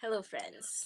Hello, friends.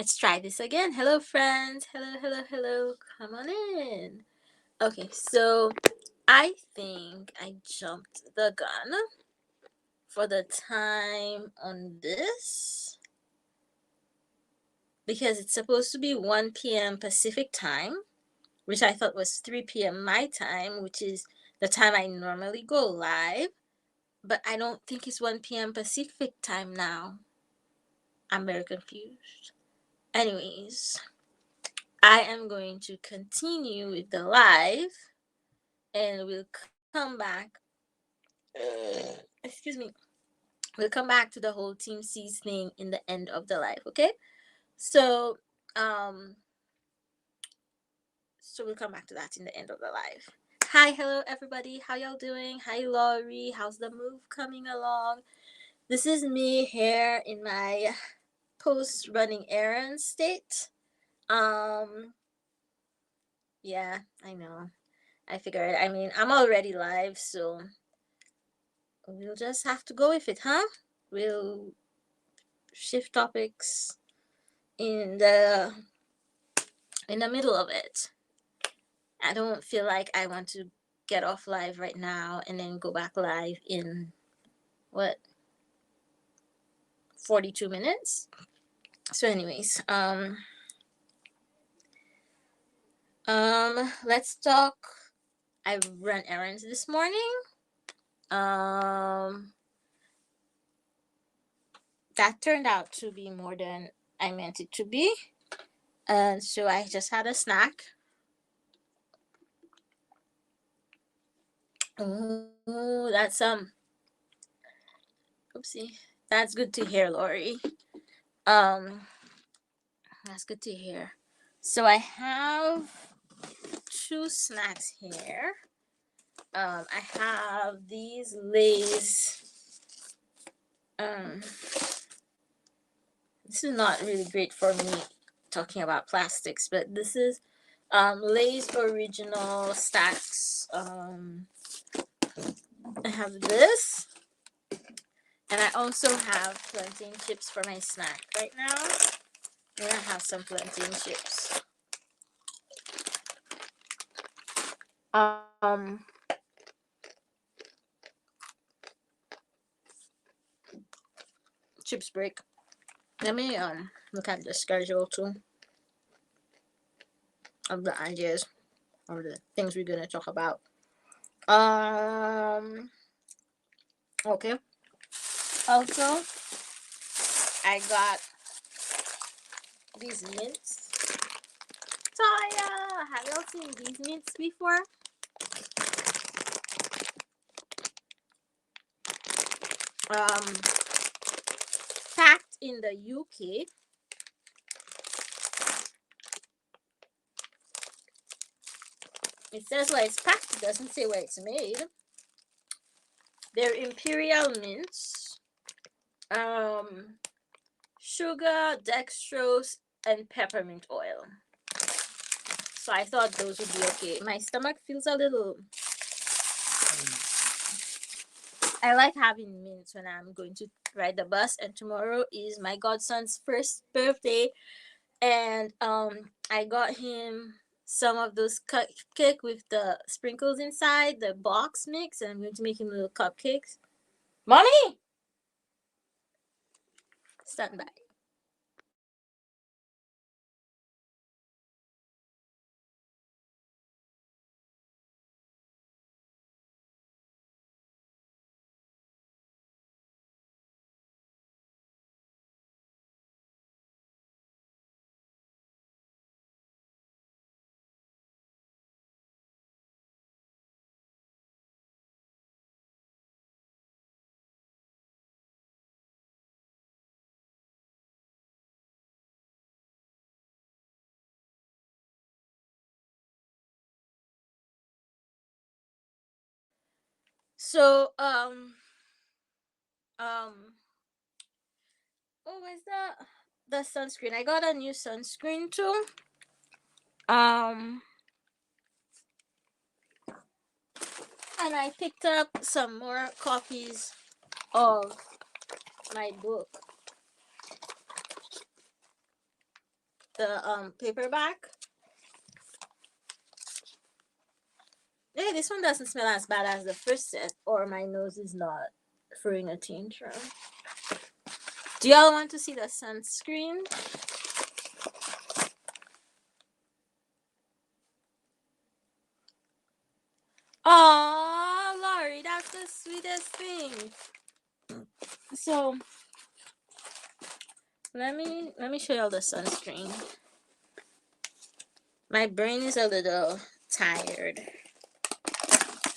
Let's try this again. Hello, friends. Hello, hello, hello. Come on in. Okay, so I think I jumped the gun for the time on this because it's supposed to be 1 p.m. Pacific time, which I thought was 3 p.m. my time, which is the time I normally go live. But I don't think it's 1 p.m. Pacific time now. I'm very confused. Anyways, I am going to continue with the live and we'll come back. Excuse me. We'll come back to the whole Team C's thing in the end of the live, okay? So, um, so we'll come back to that in the end of the live. Hi, hello everybody. How y'all doing? Hi, Laurie. How's the move coming along? This is me here in my post running errands state. Um, yeah, I know. I figured. I mean, I'm already live, so we'll just have to go with it, huh? We'll shift topics in the middle of it. I don't feel like I want to get off live right now and then go back live in what 42 minutes. So anyways, let's talk. I ran errands this morning. Um that turned out to be more than I meant it to be. And so I just had a snack. Oh, that's oopsie. That's good to hear, Lori. Um, that's good to hear. So I have two snacks here. I have these Lay's. Um, this is not really great for me talking about plastics, but this is Lay's original stacks. I have this, and I also have plantain chips for my snack right now. I'm gonna have some plantain chips. Um, chips break. Let me look at the schedule too of the ideas or the things we're gonna talk about. Um, okay. Also, I got these mints. Taya, have y'all seen these mints before? Um, packed in the UK. It says where it's packed. It doesn't say where it's made. They're imperial mints. Um, sugar, dextrose, and peppermint oil. So I thought those would be okay. My stomach feels a little. I like having mints when I'm going to ride the bus, and tomorrow is my godson's first birthday, and I got him some of those cupcake with the sprinkles inside the box mix, and I'm going to make him little cupcakes. Mommy, stand by. So oh, where's the sunscreen? I got a new sunscreen too. Um, and I picked up some more copies of my book, the paperback. Hey, this one doesn't smell as bad as the first set, or my nose is not throwing a tantrum. Do y'all want to see the sunscreen? Oh, Laurie, that's the sweetest thing. So let me show y'all the sunscreen. My brain is a little tired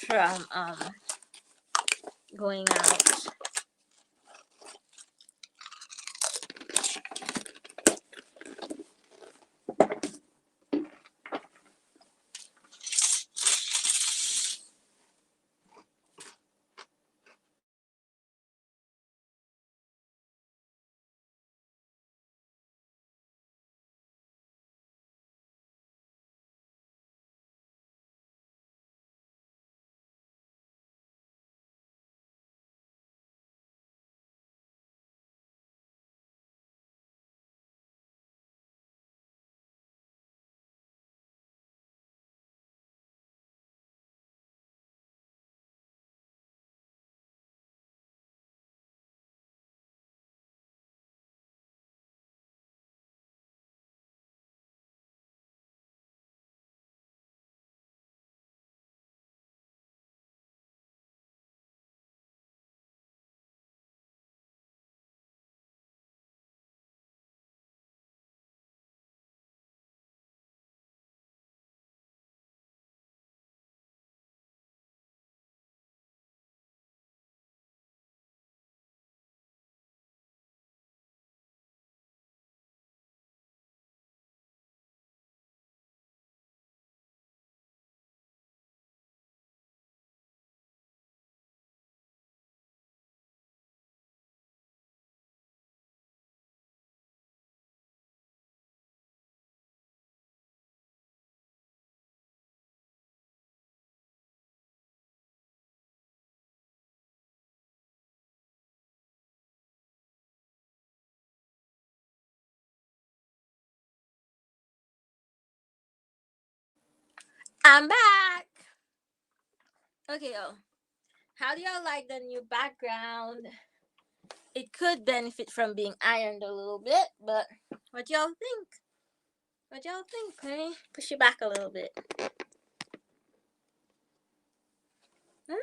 from going out. I'm back. Okay, how do y'all like the new background? It could benefit from being ironed a little bit, but what y'all think? What y'all think? Let me push you back a little bit. Huh?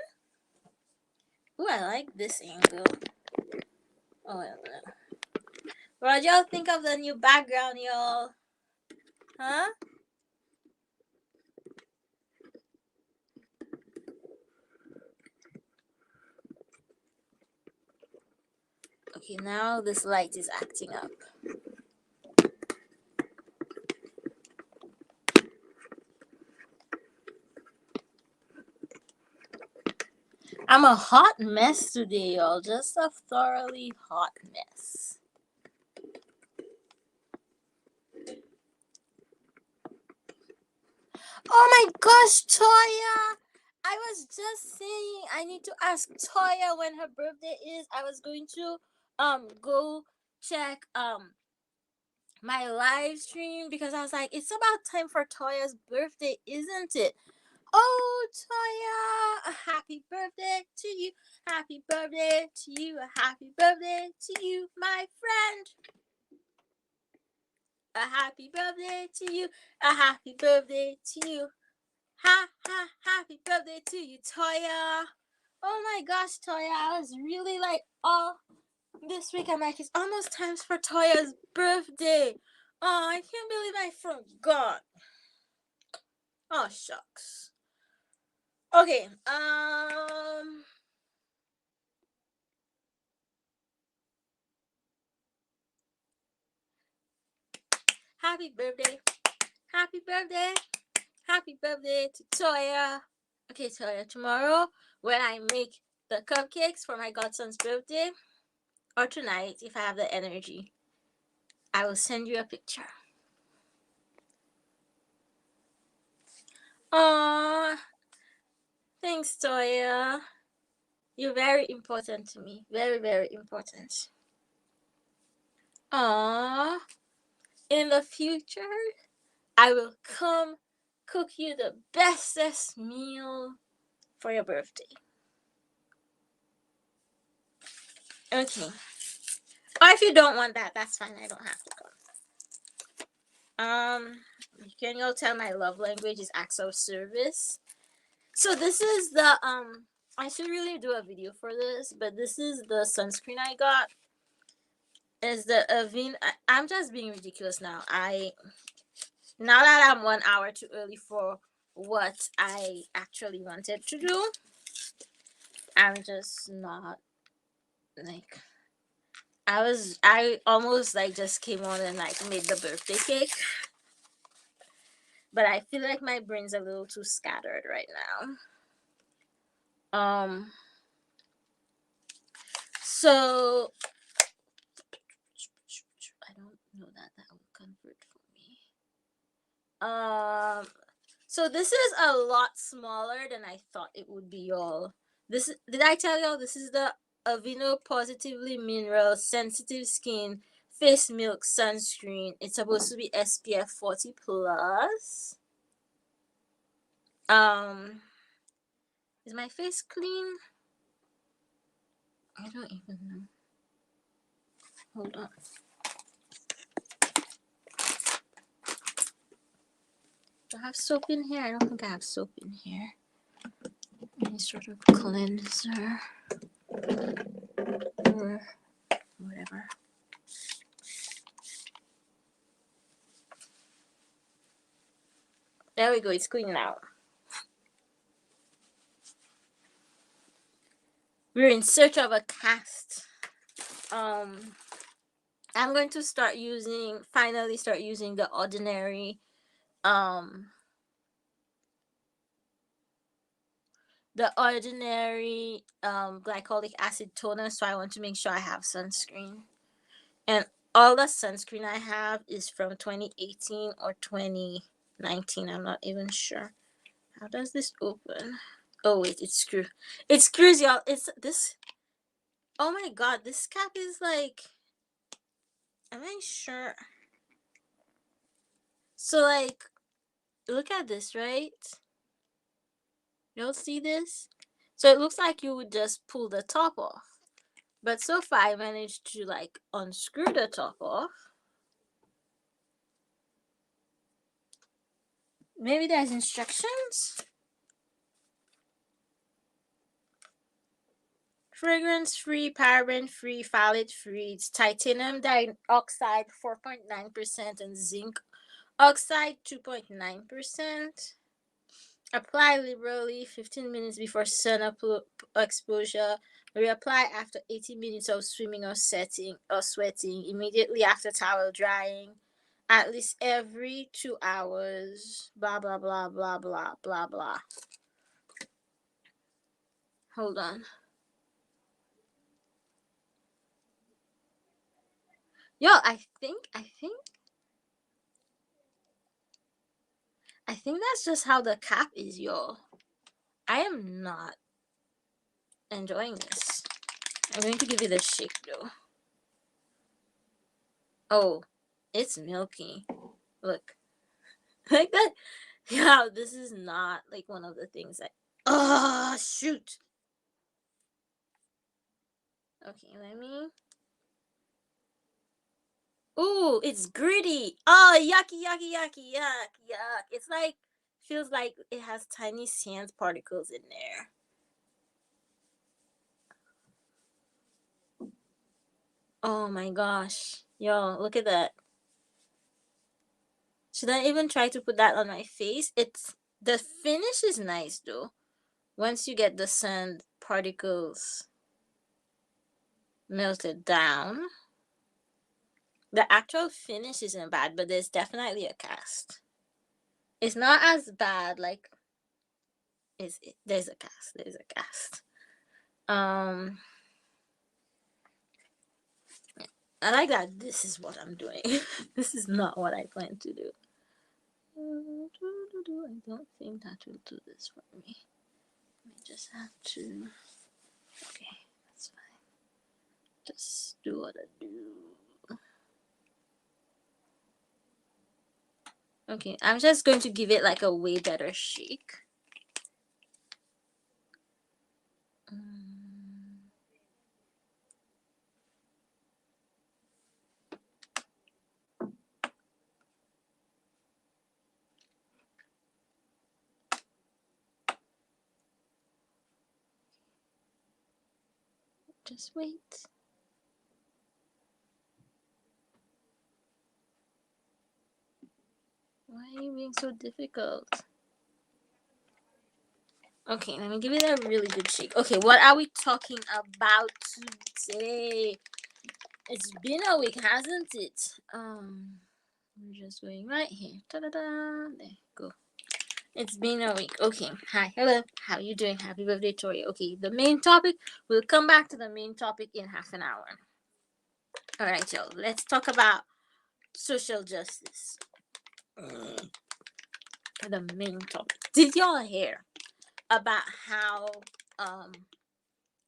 Ooh, I like this angle. Oh, well. What y'all think of the new background, y'all? Huh? Okay, now this light is acting up. I'm a hot mess today, y'all. Just a thoroughly hot mess. Oh my gosh, Toya! I was just saying I need to ask Toya when her birthday is. I was going to go check my live stream because I was like, it's about time for Toya's birthday, isn't it? Oh, Toya, a happy birthday to you. Happy birthday to you. A happy birthday to you, my friend. A happy birthday to you. A happy birthday to you. Happy birthday to you, Toya. Oh my gosh, Toya, I was really like, oh, this week I'm like, it's almost time for Toya's birthday. Oh, I can't believe I forgot. Oh, shucks. Okay, happy birthday. Happy birthday. Happy birthday to Toya. Okay, so tomorrow when I make the cupcakes for my godson's birthday, or tonight if I have the energy, I will send you a picture. Aww, thanks, Toya. You're very important to me. Very, very important. Aww. In the future, I will come cook you the bestest meal for your birthday. Okay. Or if you don't want that, that's fine. I don't have to come. Can you all tell my love language is acts of service? So this is the I should really do a video for this, but this is the sunscreen I got. Is the Avene. I'm just being ridiculous now. Now that I'm 1 hour too early for what I actually wanted to do, I'm just not like I almost like just came on and like made the birthday cake. But I feel like my brain's a little too scattered right now. So I don't know that will convert for me. So this is a lot smaller than I thought it would be, y'all. This did I tell y'all this is the Aveeno Positively Mineral Sensitive Skin Face Milk Sunscreen. It's supposed to be SPF 40 plus. Is my face clean? I don't even know. Hold on. Do I have soap in here? I don't think I have soap in here. Any sort of cleanser or whatever. There we go. It's clean now. We're in search of a cast. I'm going to finally start using the ordinary glycolic acid toner, so I want to make sure I have sunscreen. And all the sunscreen I have is from 2018 or 2019. I'm not even sure. How does this open? Oh wait, it screws, y'all. It's this. Oh my god, this cap is like, am I sure? So like, look at this, right? You'll see this? So it looks like you would just pull the top off. But so far I managed to like unscrew the top off. Maybe there's instructions? Fragrance free, paraben free, phthalate free. It's titanium dioxide 4.9% and zinc oxide 2.9%. Apply liberally 15 minutes before sun exposure. Reapply after 80 minutes of swimming or sweating. Immediately after towel drying. At least every 2 hours. Blah blah blah blah blah blah blah. Hold on. Yo, I think that's just how the cap is, yo. I am not enjoying this. I'm going to give it a shake though. Oh, it's milky. Look. Like that. Yeah, this is not like one of the things that. Oh, shoot. Okay, let me. Ooh, it's gritty. Oh, yucky, yucky, yucky, yuck, yuck. It's like, feels like it has tiny sand particles in there. Oh my gosh. Yo, look at that. Should I even try to put that on my face? The finish is nice though. Once you get the sand particles melted down. The actual finish isn't bad, but there's definitely a cast. It's not as bad, like, is it. There's a cast. There's a cast. I like that this is what I'm doing. This is not what I plan to do. I don't think that will do this for me. I just have to. Okay, that's fine. Just do what I do. Okay, I'm just going to give it like a way better shake. Just wait. Why are you being so difficult? Okay, let me give it a really good shake. Okay, what are we talking about today? It's been a week, hasn't it? We're just going right here. Ta-da-da. There, go. It's been a week. Okay. Hi. Hello. How are you doing? Happy birthday, Tori. Okay. The main topic. We'll come back to the main topic in half an hour. All right, y'all. Let's talk about social justice. The main topic. Did y'all hear about how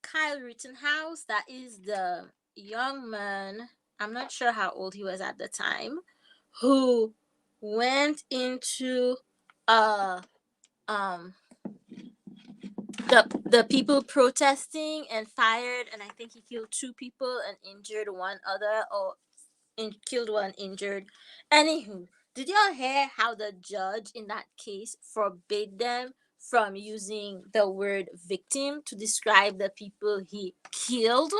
Kyle Rittenhouse, that is the young man, I'm not sure how old he was at the time, who went into um the people protesting and fired, and I think he killed 2 people and injured one other, or killed one, injured. Anywho, did y'all hear how the judge in that case forbade them from using the word victim to describe the people he killed,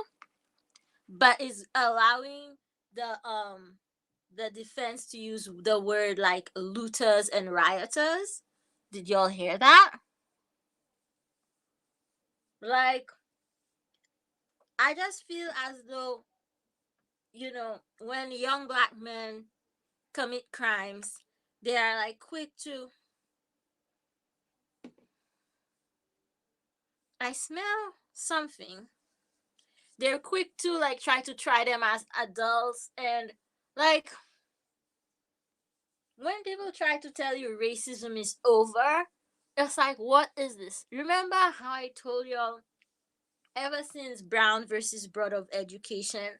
but is allowing the defense to use the word like looters and rioters? Did y'all hear that? Like, I just feel as though, when young black men commit crimes, they are like quick to. I smell something. They're quick to like try them as adults, and like when people try to tell you racism is over, it's like, what is this? Remember how I told y'all, ever since Brown versus Board of Education,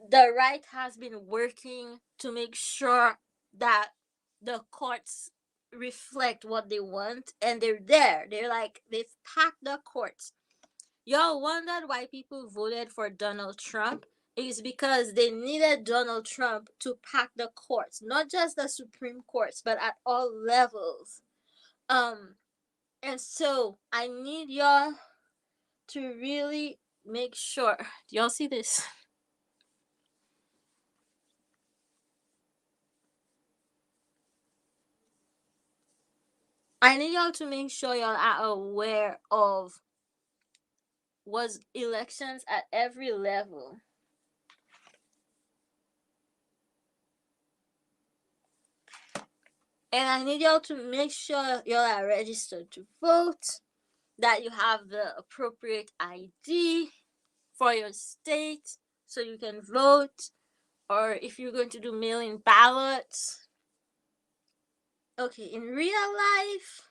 the right has been working to make sure that the courts reflect what they want, and they're there. They're like, they've packed the courts. Y'all wondered why people voted for Donald Trump? Is because they needed Donald Trump to pack the courts, not just the Supreme Courts, but at all levels. And so I need y'all to really make sure. Do y'all see this? I need y'all to make sure y'all are aware of was elections at every level. And I need y'all to make sure y'all are registered to vote, that you have the appropriate ID for your state so you can vote, or if you're going to do mail-in ballots. Okay, in real life,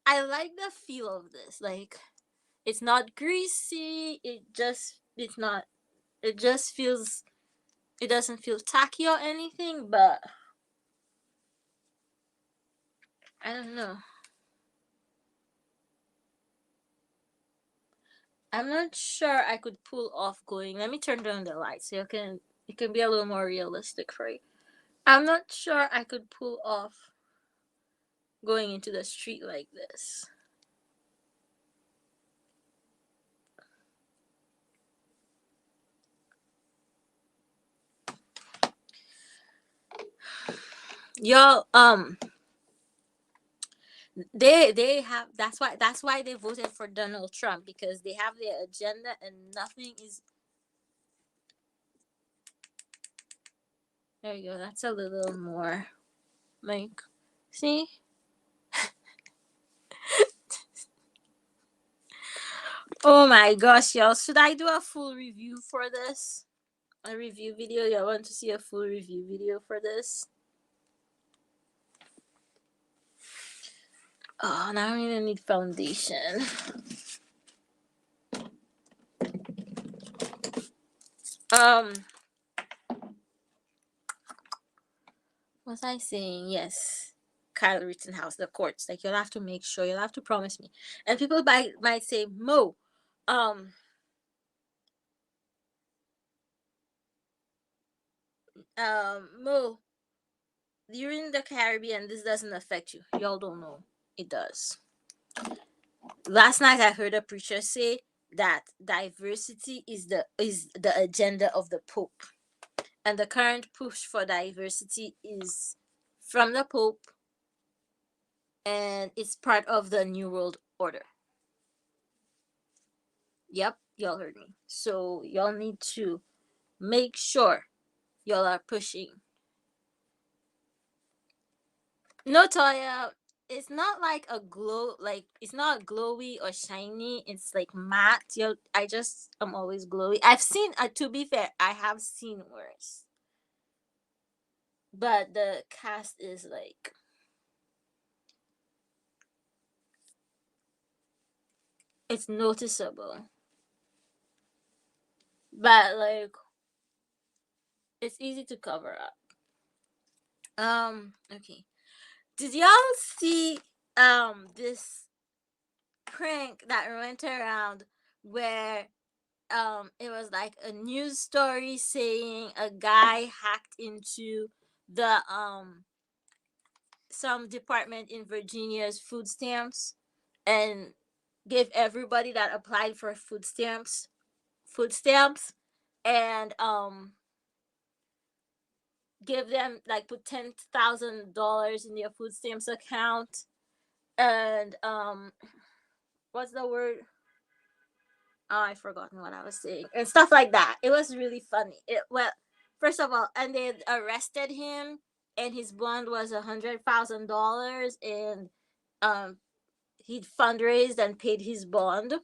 I like the feel of this. Like, it's not greasy, it's not, it just feels, it doesn't feel tacky or anything, but I don't know. I'm not sure I could pull off going. Let me turn down the lights so it can be a little more realistic for you. I'm not sure I could pull off going into the street like this. Y'all, they have, that's why they voted for Donald Trump, because they have their agenda and nothing is. There you go. That's a little more like, see? Oh my gosh, y'all. Should I do a full review for this? A review video? Y'all want to see a full review video for this? Oh, now I'm gonna need foundation. Was I saying? Yes. Kyle Rittenhouse, the courts. Like, you'll have to make sure, you'll have to promise me. And people might say, Mo, um, Mo, you're in the Caribbean, this doesn't affect you. Y'all don't know. It does. Last night I heard a preacher say that diversity is the agenda of the Pope. And the current push for diversity is from the Pope, and it's part of the New World Order. Yep, y'all heard me. So y'all need to make sure y'all are pushing. No, Toya, it's not like a glow, like it's not glowy or shiny. It's like matte. I'm always glowy. I've seen, to be fair, I have seen worse. But the cast is like, it's noticeable. But like, it's easy to cover up. Okay. Did y'all see this prank that went around where it was like a news story saying a guy hacked into the some department in Virginia's food stamps and gave everybody that applied for food stamps and give them, like, put $10,000 in their food stamps account, and what's the word? Oh, I forgotten what I was saying, and stuff like that. It was really funny. Well, first of all, and they arrested him, and his bond was $100,000, and um, he fundraised and paid his bond.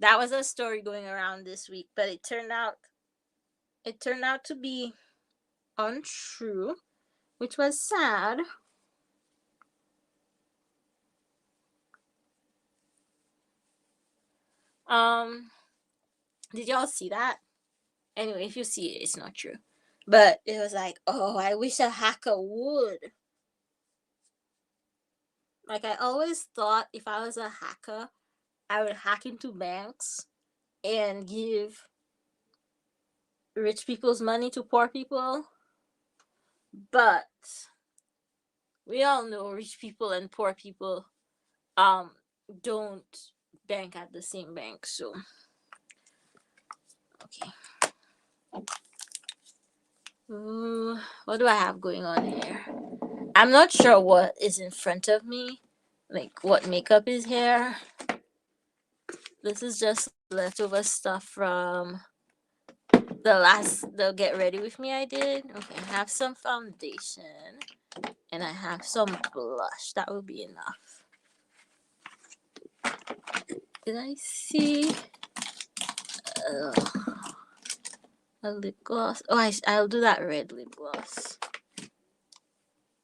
That was a story going around this week, but it turned out to be untrue, which was sad. Um, did y'all see that? Anyway, if you see it, it's not true. But it was like, oh, I wish a hacker would. Like, I always thought if I was a hacker, I would hack into banks and give rich people's money to poor people. But we all know rich people and poor people um don't bank at the same bank. So okay. What do I have going on here? I'm not sure what is in front of me, like what makeup is here. This is just leftover stuff from the get ready with me I did. Okay, I have some foundation and I have some blush. That will be enough. Did I see a lip gloss? Oh, I'll do that red lip gloss.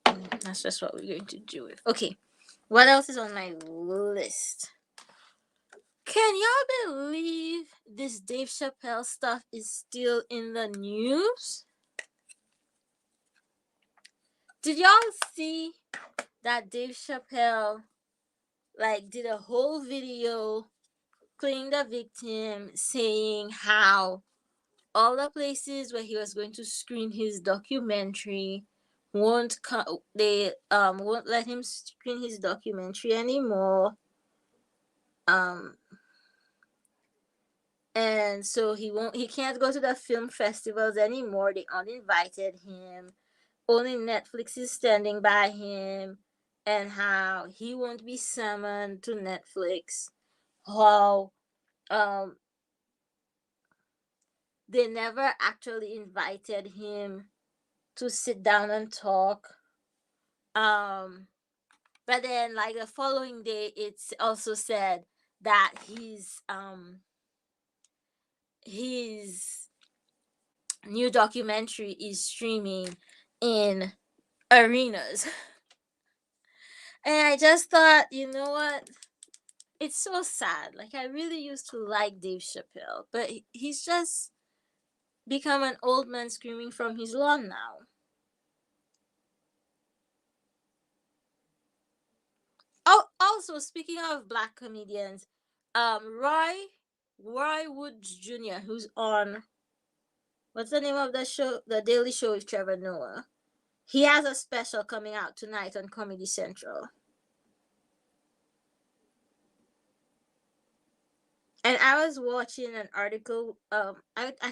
That's just what we're going to do with. Okay, what else is on my list? Can y'all believe this Dave Chapelle stuff is still in the news? Did y'all see that Dave Chapelle did a whole video playing the victim, saying how all the places where he was going to screen his documentary won't let him screen his documentary anymore. And so he can't go to the film festivals anymore. They uninvited him. Only Netflix is standing by him, and how he won't be summoned to Netflix. How they never actually invited him to sit down and talk. But then, like, the following day, it's also said that his new documentary is streaming in arenas. And I just thought, you know what? It's so sad. Like, I really used to like Dave Chappelle, but he's just become an old man screaming from his lawn now. Oh, also speaking of black comedians, Roy Woods Jr., who's on, what's the name of the show? The Daily Show with Trevor Noah. He has a special coming out tonight on Comedy Central. And I was watching an article. I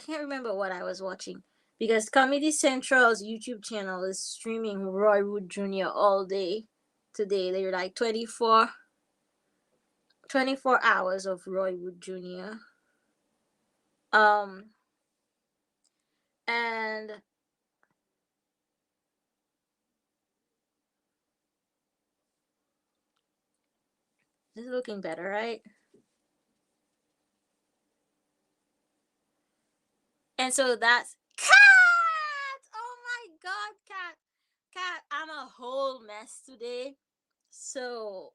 can't remember what I was watching because Comedy Central's YouTube channel is streaming Roy Wood Jr. all day today. They're like 24 hours of Roy Wood Jr. Um, and this is looking better, right? And so that's cat. Oh my god, cat! I'm a whole mess today. So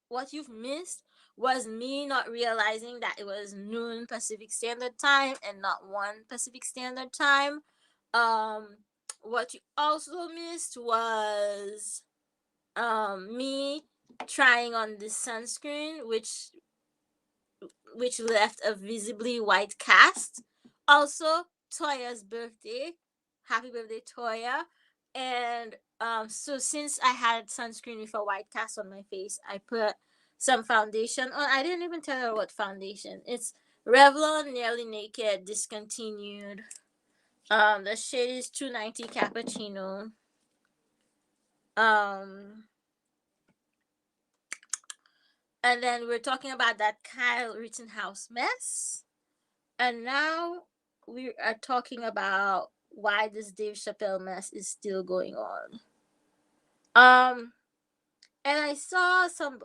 what you've missed was me not realizing that it was noon Pacific Standard Time and not 1 Pacific Standard Time. Um, what you also missed was me trying on this sunscreen, which left a visibly white cast. Also, Toya's birthday. Happy birthday, Toya. And so since I had sunscreen with a white cast on my face, I put some foundation on. I didn't even tell her what foundation. It's Revlon Nearly Naked Discontinued. The shade is 290 Cappuccino. Um, and then we're talking about that Kyle Rittenhouse mess. And now we are talking about why this Dave Chappelle mess is still going on. Um, and I saw some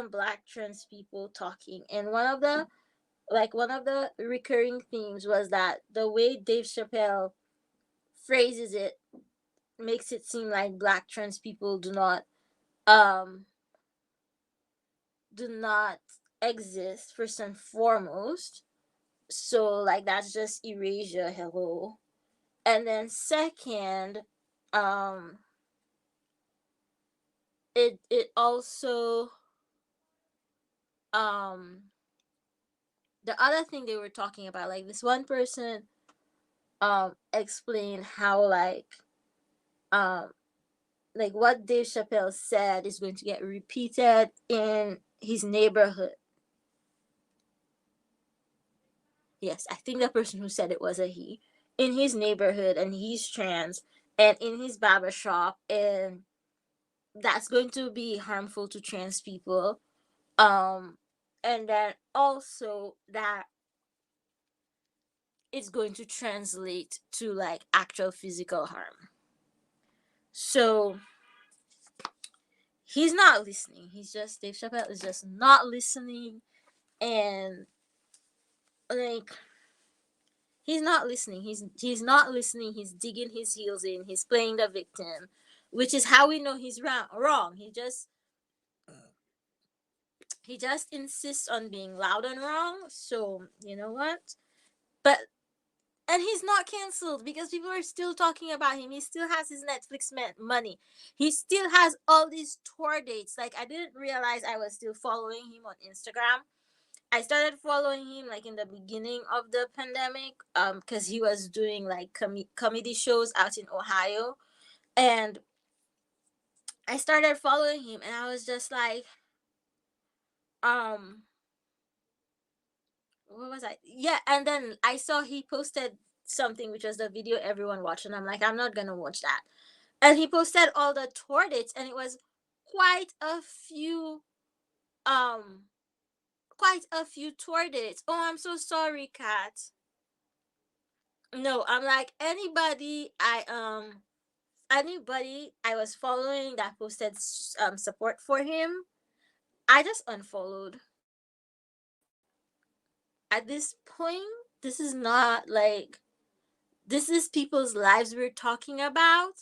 black trans people talking, and one of the recurring themes was that the way Dave Chappelle phrases it makes it seem like black trans people um do not exist first and foremost. So like that's just erasure, hello. And then second, um it also um the other thing they were talking about, like this one person explained how um like what Dave Chappelle said is going to get repeated in his neighborhood. Yes, I think the person who said it was a he. In his neighborhood, and he's trans, and in his barber shop, and that's going to be harmful to trans people. Um, and then also that it's going to translate to like actual physical harm. So he's not listening. Dave Chappelle is just not listening, and like he's not listening. He's not listening. He's digging his heels in. He's playing the victim, which is how we know he's wrong. He just insists on being loud and wrong. So you know what? But and he's not canceled because people are still talking about him. He still has his Netflix money. He still has all these tour dates. Like I didn't realize I was still following him on Instagram. I started following him like in the beginning of the pandemic, because he was doing like comedy shows out in Ohio, and I started following him, and I was just like, um, what was I? Yeah, and then I saw he posted something which was the video everyone watched, and I'm like, I'm not gonna watch that. And he posted all the tour dates, and it was quite a few, um, quite a few tour dates. Oh, I'm so sorry, Kat. No, I'm like anybody I was following that posted support for him. I just unfollowed. At this point, this is not like, this is people's lives we're talking about.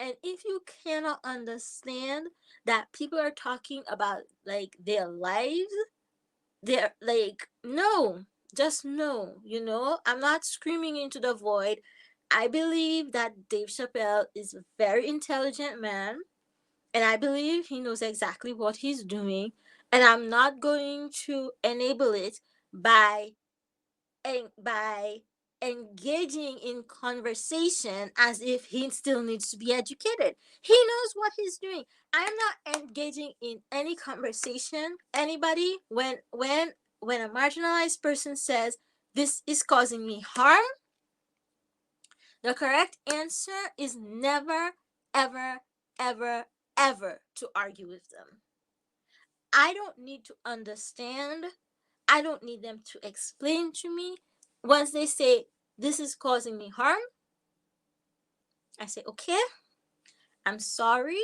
And if you cannot understand that people are talking about like their lives, they're like, no, just no, I'm not screaming into the void. I believe that Dave Chappelle is a very intelligent man, and I believe he knows exactly what he's doing, and I'm not going to enable it by by engaging in conversation as if he still needs to be educated. He knows what he's doing. I'm not engaging in any conversation. Anybody, when a marginalized person says this is causing me harm, the correct answer is never, ever, ever, ever to argue with them. I don't need to understand. I don't need them to explain to me. Once they say this is causing me harm, I say, okay, I'm sorry.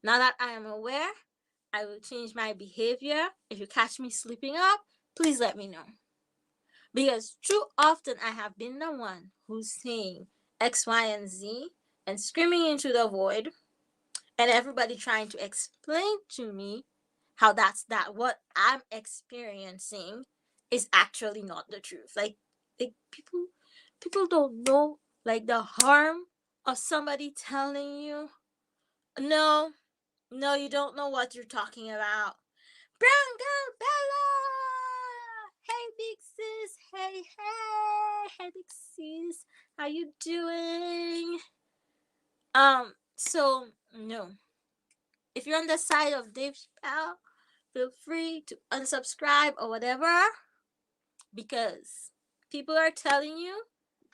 Now that I am aware, I will change my behavior. If you catch me slipping up, please let me know. Because too often I have been the one who's saying X, Y, and Z and screaming into the void, and everybody trying to explain to me how that what I'm experiencing is actually not the truth. Like people don't know like the harm of somebody telling you, no, no, you don't know what you're talking about. Brown girl Bella, hey big sis, hey big sis, how you doing? So no, if you're on the side of Dave Chappelle, feel free to unsubscribe or whatever, because people are telling you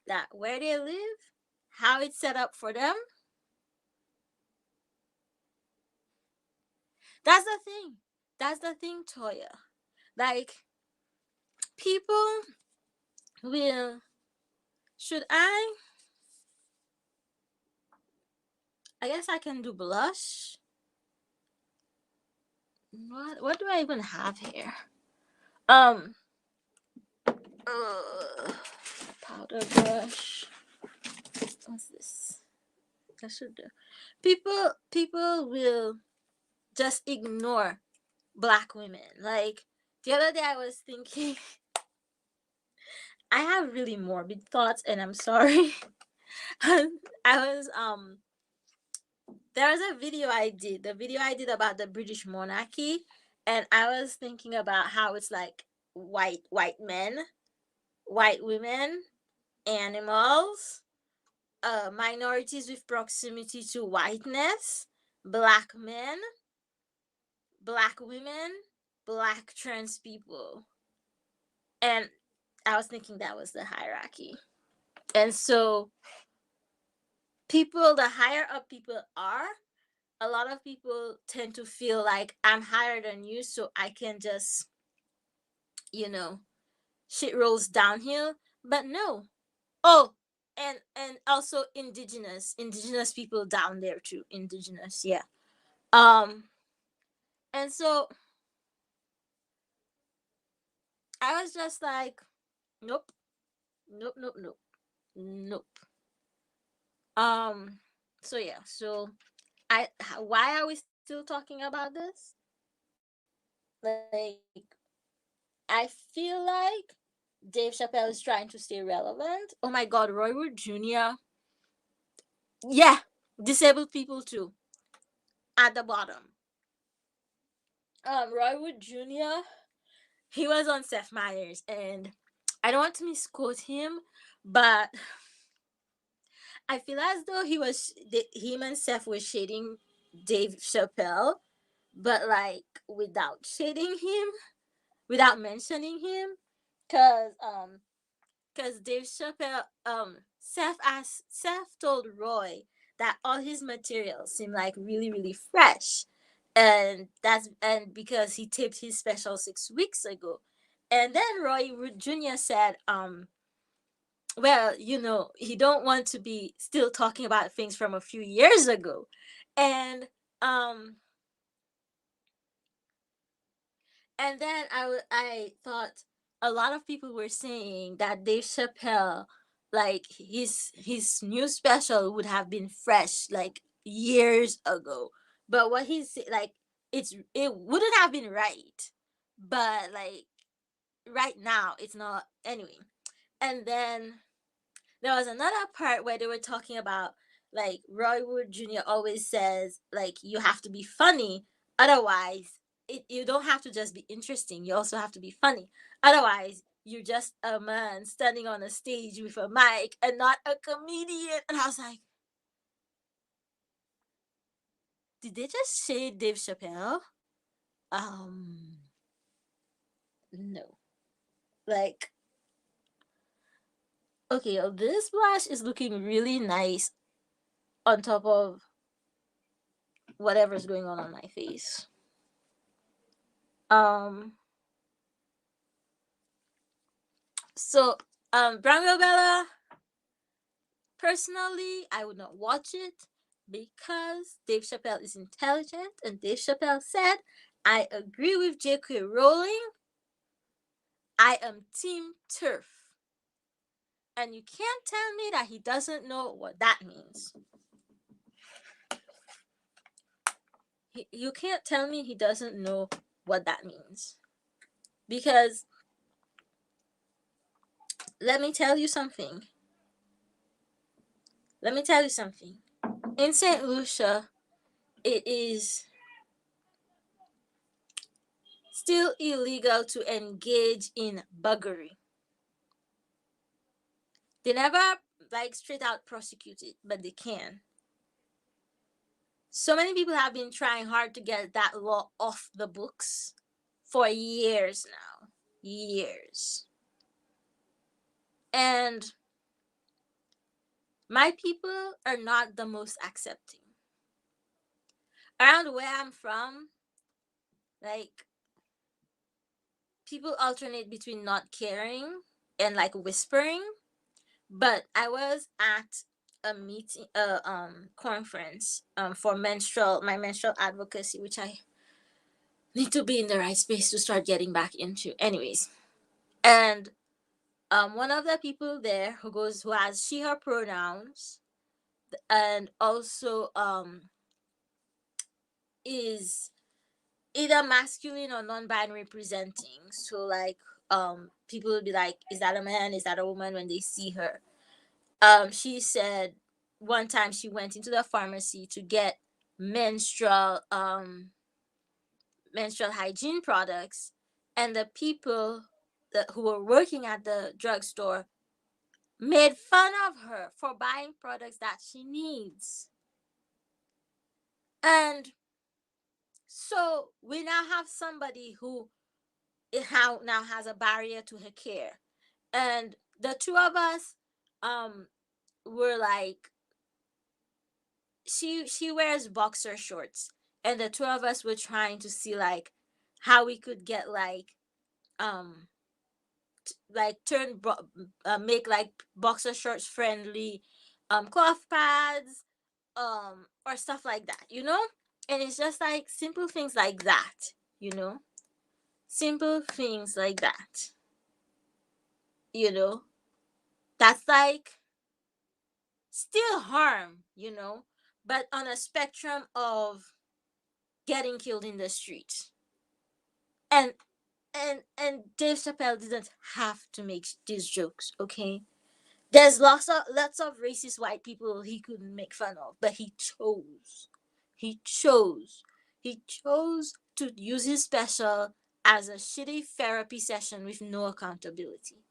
that where they live, how it's set up for them. That's the thing. That's the thing, Toya. Like, people will. Should I? I guess I can do blush. What do I even have here? Um. Powder brush. What's this? That should do. People will just ignore black women. Like, the other day I was thinking, I have really morbid thoughts, and I'm sorry. I was there was a video I did, about the British monarchy, and I was thinking about how it's like white men, white women, animals, minorities with proximity to whiteness, black men, black women, black trans people. And I was thinking that was the hierarchy. And so the higher up people are, a lot of people tend to feel like I'm higher than you, so I can just, you know, shit rolls downhill. But no. Oh, and also indigenous people down there too. Indigenous, yeah. And so I was just like, nope, nope, nope, nope, nope. Um, so yeah, so why are we still talking about this? Like, I feel like Dave Chappelle is trying to stay relevant. Oh my God, Roy Wood Jr. Yeah, disabled people too. At the bottom, Roy Wood Jr. He was on Seth Meyers, and I don't want to misquote him, but I feel as though him and Seth was shading Dave Chappelle, but like without shading him, without mentioning him, cause Dave Chappelle, Seth told Roy that all his materials seem like really, really fresh, and because he taped his special 6 weeks ago. And then Roy Jr. said, well, he don't want to be still talking about things from a few years ago. And um And then I thought a lot of people were saying that Dave Chappelle, like his new special would have been fresh like years ago. But what he's like, it wouldn't have been right. But like right now it's not anyway. And then there was another part where they were talking about like Roy Wood Jr. always says like you have to be funny, otherwise you don't have to just be interesting. You also have to be funny. Otherwise, you're just a man standing on a stage with a mic and not a comedian. And I was like, did they just say Dave Chappelle? No. Like, okay, this blush is looking really nice on top of whatever's going on my face. Um, so, Brown Bella, personally, I would not watch it because Dave Chappelle is intelligent, and Dave Chappelle said, I agree with J.K. Rowling. I am Team Turf. And you can't tell me that he doesn't know what that means. You can't tell me he doesn't know what that means. Because let me tell you something. In St. Lucia, it is still illegal to engage in buggery. They never like straight out prosecute it, but they can. So many people have been trying hard to get that law off the books for years now. Years. And my people are not the most accepting. Around where I'm from, like, people alternate between not caring and like whispering. But I was at a meeting, conference, for my menstrual advocacy, which I need to be in the right space to start getting back into. Anyways, and one of the people there who has she her pronouns, and also is either masculine or non-binary presenting. So like people will be like, is that a man? Is that a woman when they see her? She said one time she went into the pharmacy to get menstrual menstrual hygiene products, and the people who were working at the drugstore made fun of her for buying products that she needs. And so we now have somebody who now has a barrier to her care. And the two of us were like, she wears boxer shorts, and the two of us were trying to see like how we could get like um like make like boxer shorts friendly cloth pads or stuff like that, you know. And it's just like simple things like that, you know, simple things like that, you know, that's like still harm, you know, but on a spectrum of getting killed in the street. And and Dave Chappelle didn't have to make these jokes, okay? There's lots of racist white people he could make fun of, but he chose, he chose to use his special as a shitty therapy session with no accountability,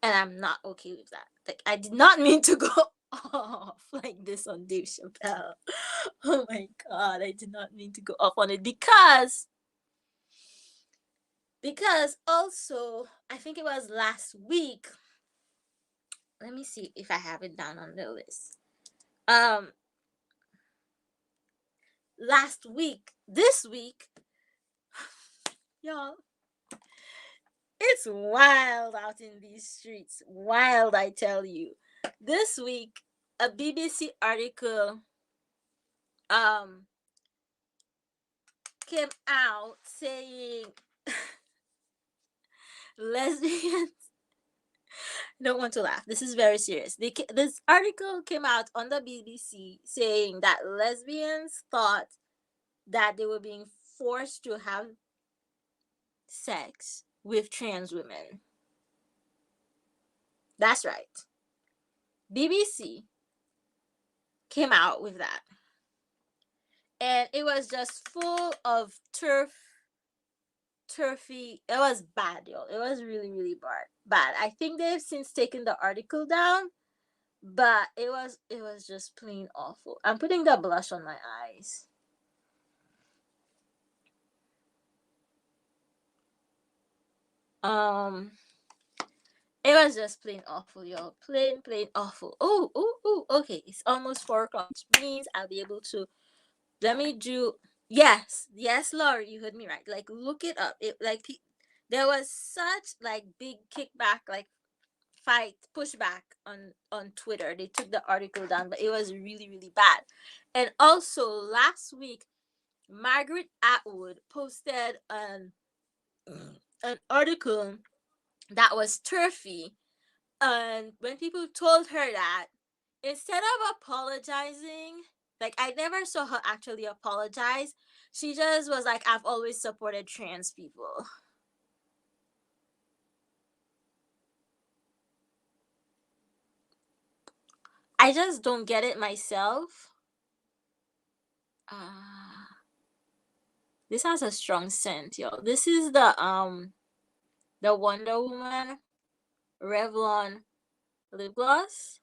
and I'm not okay with that. Like, I did not mean to go off like this on Dave Chappelle. Oh my god, I did not mean to go off on it because also I think it was last week. Let me see if I have it down on the list. Um Last week, this week, y'all, it's wild out in these streets. Wild, I tell you. This week, a BBC article um came out saying lesbians. I don't want to laugh. This is very serious. This article came out on the BBC saying that lesbians thought that they were being forced to have sex with trans women. That's right. BBC came out with that. And it was just full of turfy. It was bad, y'all. It was really, really bad. I think they've since taken the article down, but it was just plain awful. I'm putting the blush on my eyes. Um, it was just plain awful, y'all. Plain awful. Oh. Okay, it's almost 4 o'clock, which means I'll be able to. Let me do. Yes, Laurie, you heard me right. Like, look it up. It like there was such like big kickback, like fight pushback on Twitter. They took the article down, but it was really, really bad. And also last week, Margaret Atwood posted an article that was turfy, and when people told her that, instead of apologizing, like, I never saw her actually apologize. She just was like, I've always supported trans people. I just don't get it myself. This has a strong scent, yo. This is the Wonder Woman Revlon lip gloss.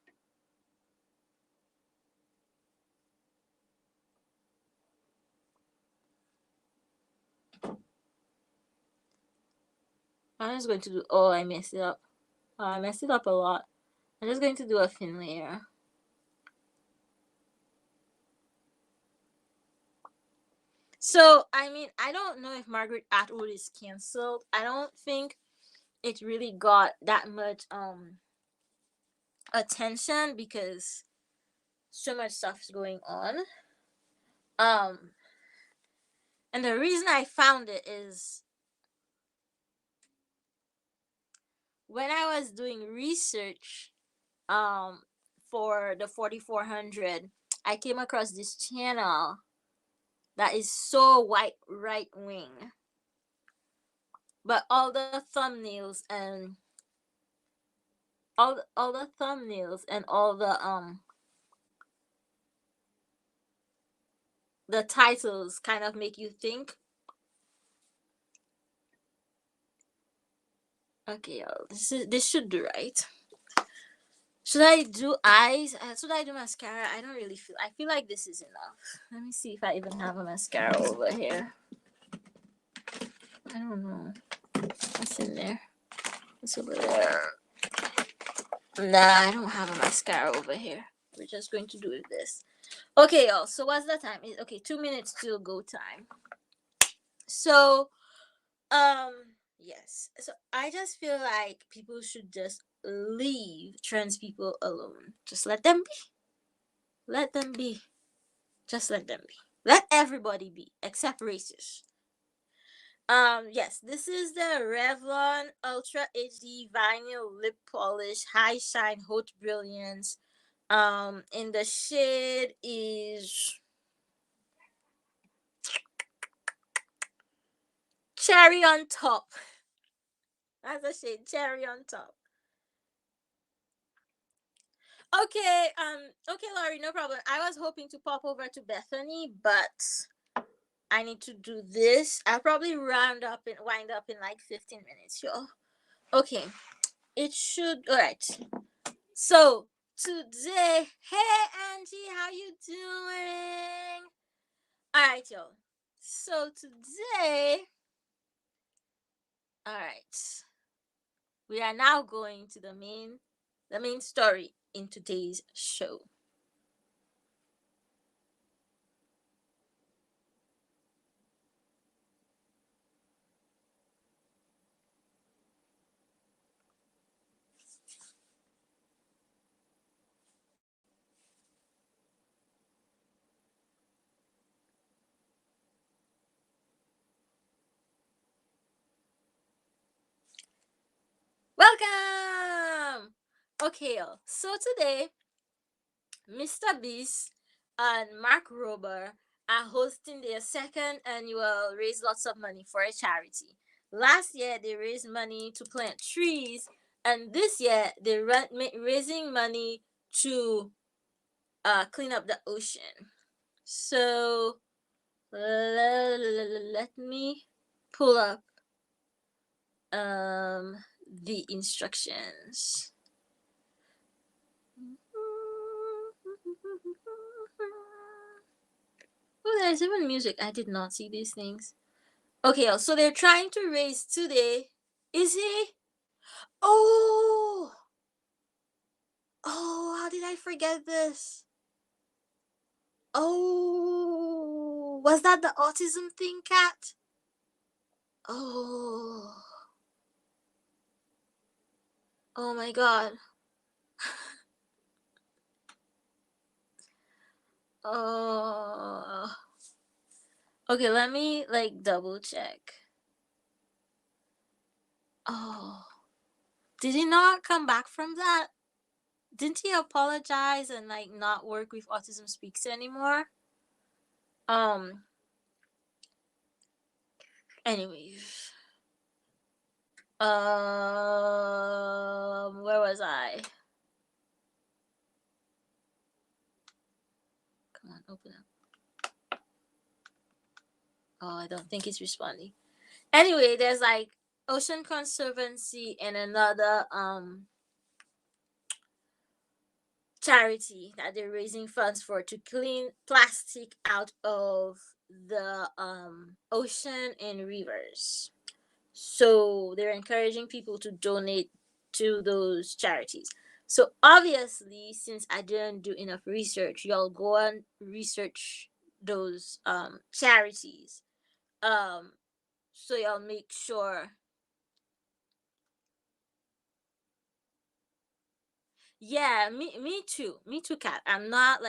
I'm just going to do. Oh, I messed it up. I messed it up a lot. I'm just going to do a thin layer. So, I mean, I don't know if Margaret Atwood is canceled. I don't think it really got that much attention because so much stuff is going on. Um, and the reason I found it is when I was doing research for the 4400, I came across this channel that is so white right wing, but all the thumbnails and all the thumbnails and all the titles kind of make you think. Okay, y'all, this should do right. Should I do eyes? Should I do mascara? I don't really feel. I feel like this is enough. Let me see if I even have a mascara over here. I don't know. What's in there? What's over there? Nah, I don't have a mascara over here. We're just going to do this. Okay, y'all. So what's the time? Okay, 2 minutes till go time. So, yes. So I just feel like people should just leave trans people alone. Just let them be. Let them be. Just let them be. Let everybody be, except racists. Yes, this is the Revlon Ultra HD Vinyl Lip Polish High Shine Haute Brilliance. In the shade is Cherry on Top. That's the shade, Cherry on Top. Okay, Laurie, no problem. I was hoping to pop over to Bethany, but I need to do this. I'll probably wind up in like 15 minutes, y'all. Okay. It should. All right. So today, hey Angie, how you doing? All right, y'all. So today, all right, we are now going to the main story in today's show. Welcome. Okay, so today Mr. Beast and Mark Rober are hosting their second annual Raise Lots of Money for a charity. Last year they raised money to plant trees, and this year they're raising money to clean up the ocean. So let me pull up the instructions. Oh, there's even music. I did not see these things. Okay, so they're trying to raise today. Is he? Oh, how did I forget this? Oh, was that the autism thing, Cat? Oh, oh my God. Oh, okay. Let me double check. Oh, did he not come back from that? Didn't he apologize and not work with Autism Speaks anymore? Um. Anyways. Where was I? Come on, open up. Oh, I don't think he's responding. Anyway, there's Ocean Conservancy and another charity that they're raising funds for to clean plastic out of the ocean and rivers. So they're encouraging people to donate to those charities. So obviously, since I didn't do enough research, y'all go and research those charities. So y'all make sure. Yeah, me too. Me too, Kat. I'm not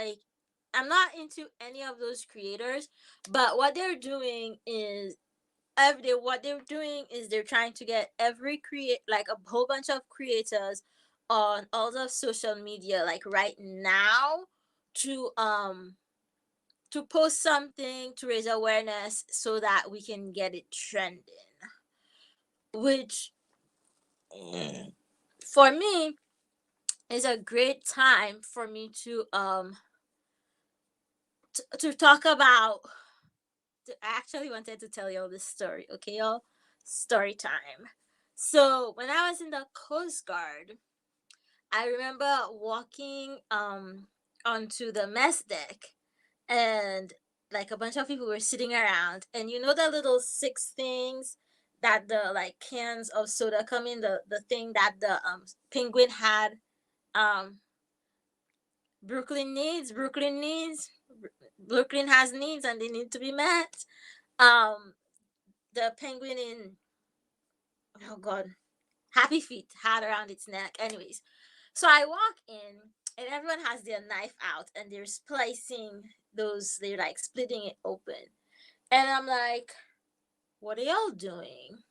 into any of those creators, but what they're doing is they're trying to get every create a whole bunch of creators on all the social media right now to post something to raise awareness so that we can get it trending, which for me is a great time for me to talk about. I actually wanted to tell y'all this story. Okay, y'all, story time. So when I was in the Coast Guard, I remember walking onto the mess deck, and a bunch of people were sitting around, and you know the little six things that the cans of soda come in, the thing that the penguin had, um Brooklyn has needs and they need to be met. um the penguin in, oh God, Happy Feet had around its neck. Anyways, so I walk in and everyone has their knife out and they're splicing those, they're splitting it open. And I'm like, what are y'all doing?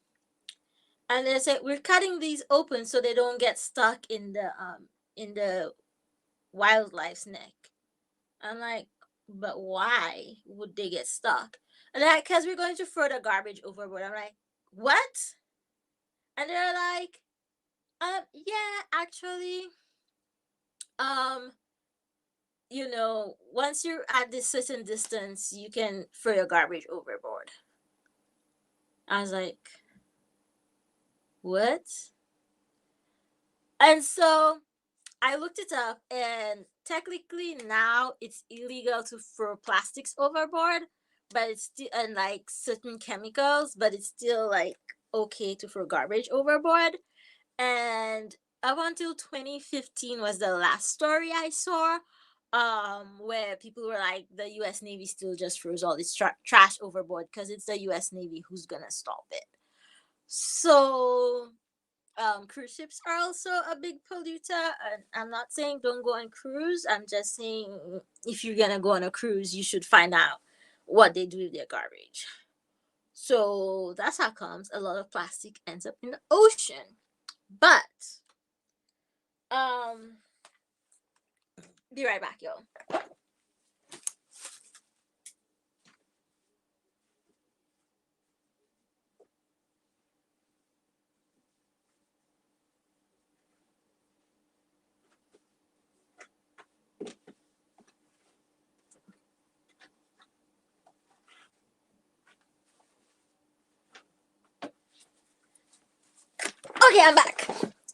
And they say, we're cutting these open so they don't get stuck in the wildlife's neck. I'm like, but why would they get stuck? And they're like, because we're going to throw the garbage overboard. I'm like, what? And they're like, yeah, actually, um, once you're at this certain distance, you can throw your garbage overboard. I was like, what? And so I looked it up, and technically now it's illegal to throw plastics overboard, but it's still, and certain chemicals, but it's still okay to throw garbage overboard. And up until 2015 was the last story I saw, where people were like, the US Navy still just throws all this trash overboard because it's the US Navy who's gonna stop it. So cruise ships are also a big polluter, and I'm not saying don't go on cruise. I'm just saying if you're gonna go on a cruise, you should find out what they do with their garbage. So that's how comes a lot of plastic ends up in the ocean. But be right back, yo. Okay, I'm back.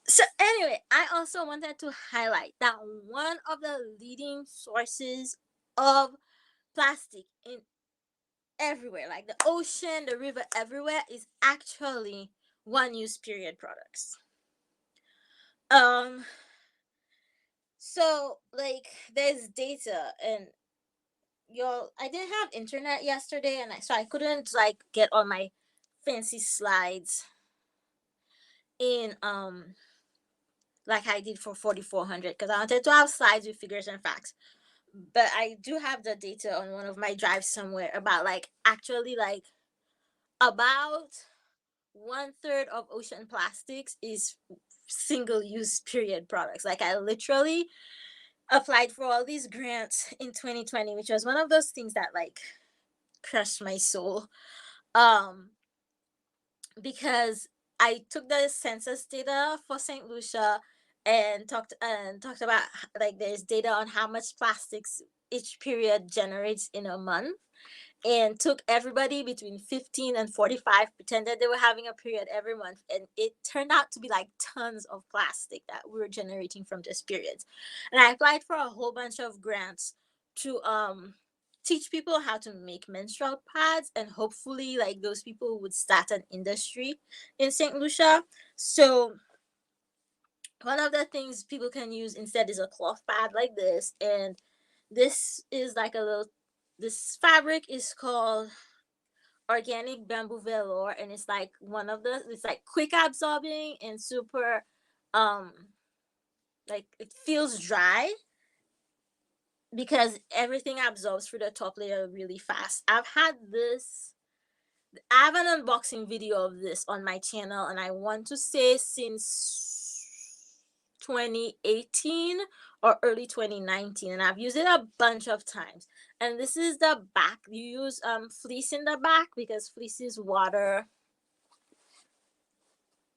So anyway, I also wanted to highlight that one of the leading sources of plastic in everywhere, like the ocean, the river, everywhere, is actually one use period products. Um so like there's data, and y'all, I didn't have internet yesterday, and I couldn't like get on my fancy slides in like I did for 4400, because I wanted to have slides with figures and facts. But I do have the data on one of my drives somewhere about like actually like about one third of ocean plastics is single use period products. Like I literally applied for all these grants in 2020, which was one of those things that like crushed my soul. Um because I took the census data for St. Lucia and talked about like there's data on how much plastics each period generates in a month, and took everybody between 15 and 45, pretended they were having a period every month, and it turned out to be like tons of plastic that we were generating from this period. And I applied for a whole bunch of grants to teach people how to make menstrual pads, and hopefully like those people would start an industry in St. Lucia. So one of the things people can use instead is a cloth pad like this, and this is like a little, this fabric is called organic bamboo velour, and it's like one of the, it's like quick absorbing and super um like it feels dry because everything absorbs through the top layer really fast. I have an unboxing video of this on my channel, and I want to say since 2018 or early 2019, and I've used it a bunch of times. And this is the back. You use fleece in the back because fleece is water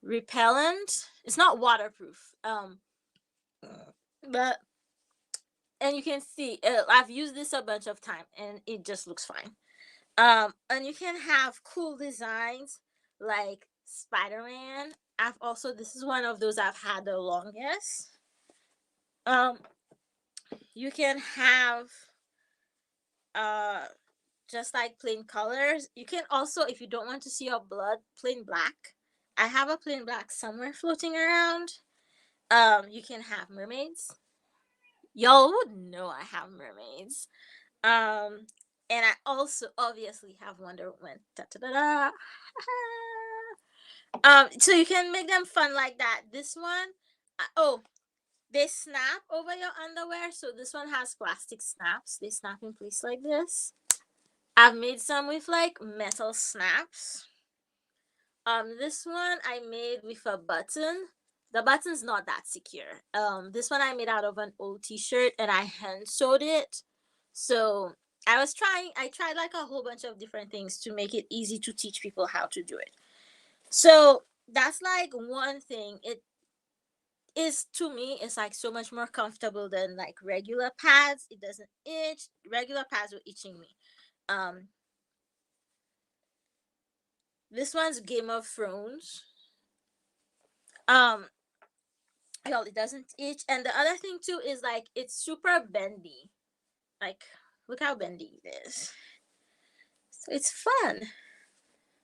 repellent. It's not waterproof. But and you can see I've used this a bunch of time and it just looks fine. And you can have cool designs like Spider-Man. I've also, this is one of those I've had the longest. Um, you can have uh just like plain colors. You can also, if you don't want to see your blood, plain black. I have a plain black somewhere floating around. You can have mermaids. Y'all would know I have mermaids. Um, and I also obviously have Wonder Woman. Da, da, da, da. So you can make them fun like that. This one, oh, they snap over your underwear. So this one has plastic snaps. They snap in place like this. I've made some with like metal snaps. This one I made with a button. The button's not that secure. This one I made out of an old t-shirt and I hand sewed it. So I tried like a whole bunch of different things to make it easy to teach people how to do it. So that's like one thing. It is, to me, it's like so much more comfortable than like regular pads. It doesn't itch. Regular pads were itching me. Um, this one's Game of Thrones. Um, well, it doesn't itch, and the other thing too is like it's super bendy. Like, look how bendy it is. So it's fun.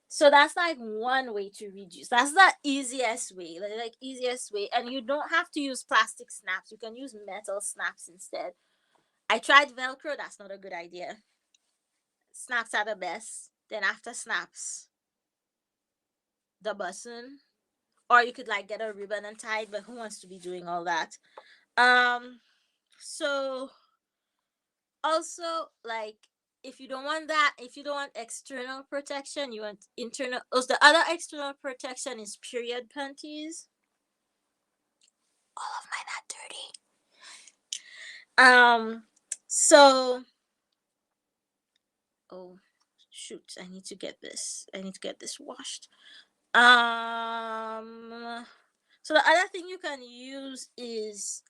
So that's like one way to reduce. That's the easiest way, like easiest way, and you don't have to use plastic snaps. You can use metal snaps instead. I tried Velcro. That's not a good idea. Snaps are the best. Then after snaps, the button, or you could like get a ribbon and tie it. But who wants to be doing all that? Um. So also, like, if you don't want that, if you don't want external protection, you want internal. Oh, the other external protection is period panties. all of mine are dirty. So, oh shoot, I need to get this washed. So the other thing you can use is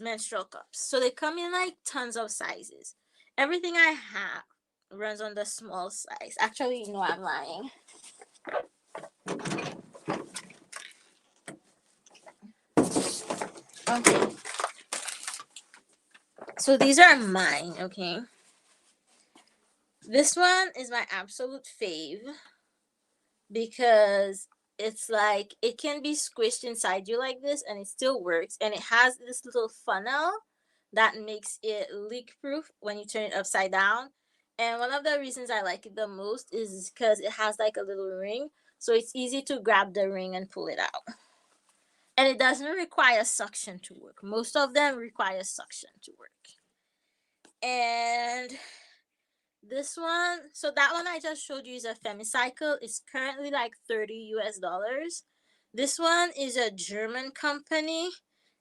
menstrual cups. So they come in like tons of sizes. Everything I have runs on the small size. Actually, no, I'm lying. Okay. So these are mine, okay? This one is my absolute fave because it's like it can be squished inside you like this and it still works, and it has this little funnel that makes it leak proof when you turn it upside down. And one of the reasons I like it the most is because it has like a little ring, so it's easy to grab the ring and pull it out. And it doesn't require suction to work. Most of them require suction to work. And this one, so that one I just showed you is a Femicycle. It's currently like $30 US. This one is a German company.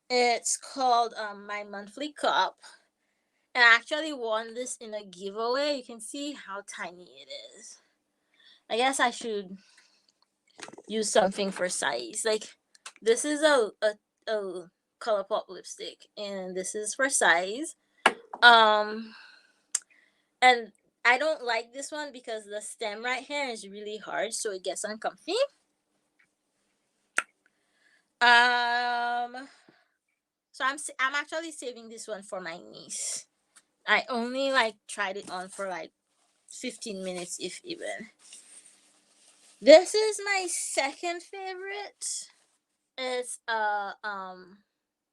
It's called My Monthly Cup. And I actually won this in a giveaway. You can see how tiny it is. I guess I should use something for size. Like this is a ColourPop lipstick, and this is for size. And I don't like this one because the stem right here is really hard, so it gets uncomfy. So I'm actually saving this one for my niece. I only like tried it on for like 15 minutes, if even. This is my second favorite. It's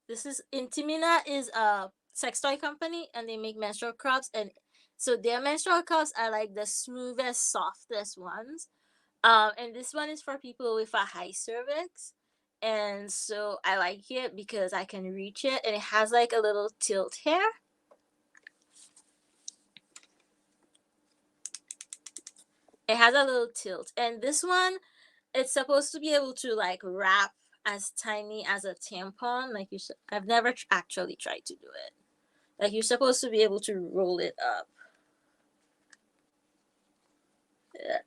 this is Intimina is a sex toy company, and they make menstrual cups, and so their menstrual cups are like the smoothest, softest ones. And this one is for people with a high cervix, and so I like it because I can reach it, and it has like a little tilt here. It has a little tilt, and this one, it's supposed to be able to like wrap as tiny as a tampon. Like I've never actually tried to do it. Like you're supposed to be able to roll it up. Yeah.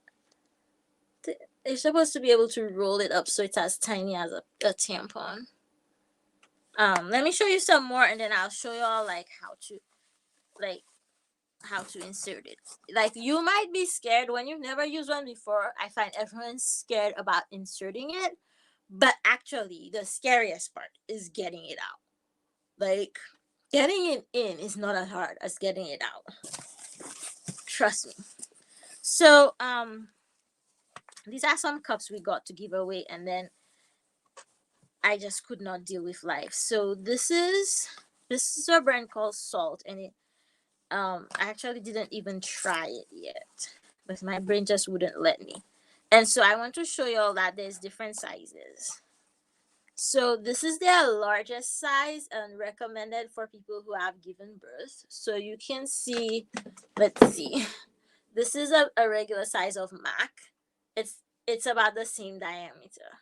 You're supposed to be able to roll it up so it's as tiny as a tampon. Let me show you some more, and then I'll show you all like how to insert it. Like you might be scared when you've never used one before. I find everyone's scared about inserting it, but actually the scariest part is getting it out. Like getting it in is not as hard as getting it out. Trust me. So these are some cups we got to give away, and then I just could not deal with life. So this is a brand called Salt, and it I actually didn't even try it yet, but my brain just wouldn't let me. And so I want to show you all that there's different sizes. So this is their largest size and recommended for people who have given birth. So you can see, let's see, this is a regular size of MAC. It's about the same diameter,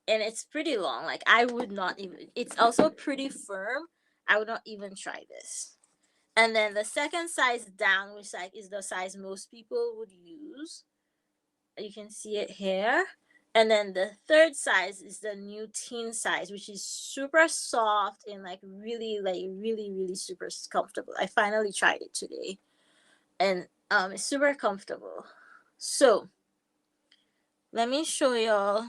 and it's pretty long. Like I would not even, it's also pretty firm. I would not even try this. And then the second size down, which like is the size most people would use. You can see it here. And then the third size is the new teen size, which is super soft and like really super comfortable. I finally tried it today, and it's super comfortable. So let me show y'all.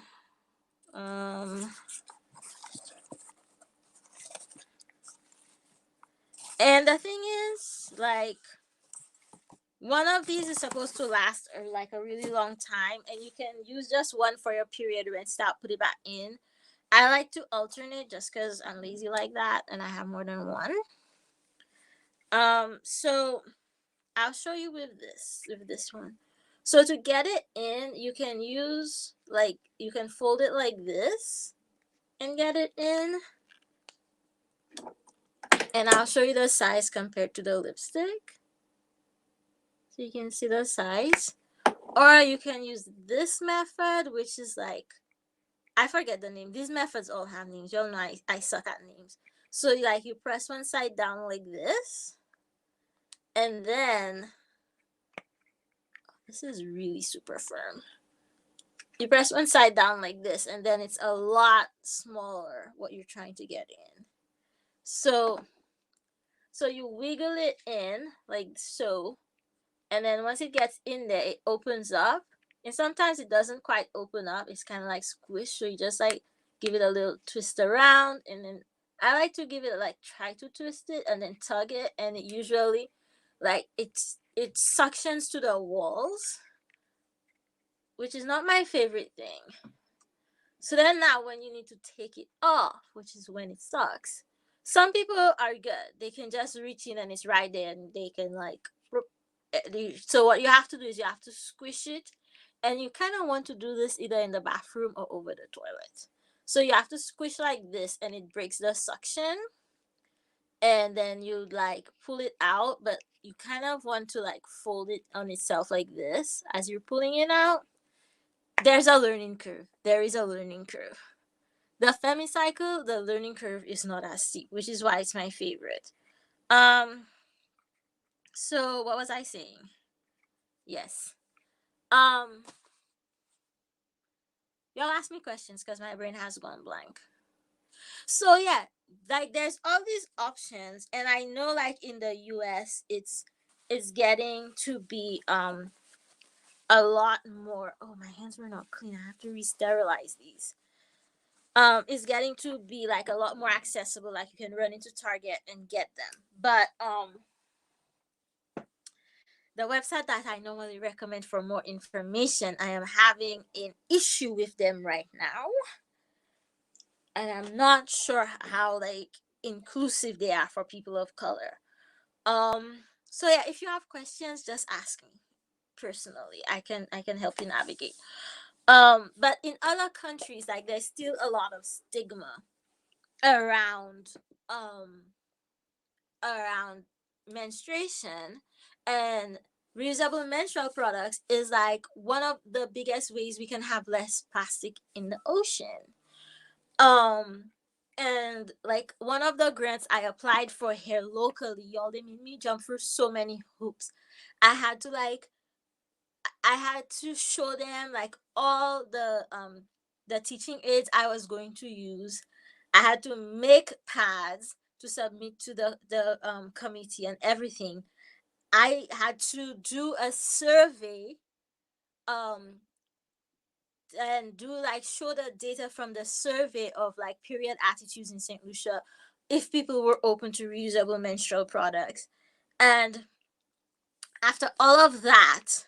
And the thing is, like, one of these is supposed to last like a really long time, and you can use just one for your period, rinse out, put it back in. I like to alternate just because I'm lazy like that, and I have more than one. So I'll show you with this one. So to get it in, you can use like, you can fold it like this and get it in. And I'll show you the size compared to the lipstick, so you can see the size. Or you can use this method, which is like I forget the name. These methods all have names. Y'all know I suck at names. So like you press one side down like this, and then this is really super firm. You press one side down like this, and then it's a lot smaller what you're trying to get in. So you wiggle it in like so, and then once it gets in there, it opens up. And sometimes it doesn't quite open up. It's kind of like squished. So you just like give it a little twist around, and then I like to give it like try to twist it and then tug it, and it usually like it suctions to the walls, which is not my favorite thing. So then now when you need to take it off, which is when it sucks, some people are good. They can just reach in and it's right there and they can like. So what you have to do is you have to squish it, and you kind of want to do this either in the bathroom or over the toilet. So you have to squish like this and it breaks the suction, and then you like pull it out, but you kind of want to like fold it on itself like this as you're pulling it out. There's a learning curve. There is a learning curve. The femicycle, the learning curve is not as steep, which is why it's my favorite. Um, so what was I saying? Yes. Um, y'all ask me questions because my brain has gone blank. So yeah, like there's all these options, and I know like in the US it's getting to be a lot more. Oh, my hands were not clean. I have to re-sterilize these. It's getting to be like a lot more accessible, like you can run into Target and get them. But the website that I normally recommend for more information, I am having an issue with them right now, and I'm not sure how like inclusive they are for people of color. So yeah, if you have questions, just ask me personally. I can help you navigate. But in other countries, like there's still a lot of stigma around um around menstruation, and reusable menstrual products is like one of the biggest ways we can have less plastic in the ocean. um and like one of the grants I applied for here locally, y'all, they made me jump through so many hoops. I had to like I had to show them like all the teaching aids I was going to use. I had to make pads to submit to the committee and everything. I had to do a survey, um and do like show the data from the survey of like period attitudes in St. Lucia, if people were open to reusable menstrual products. And after all of that,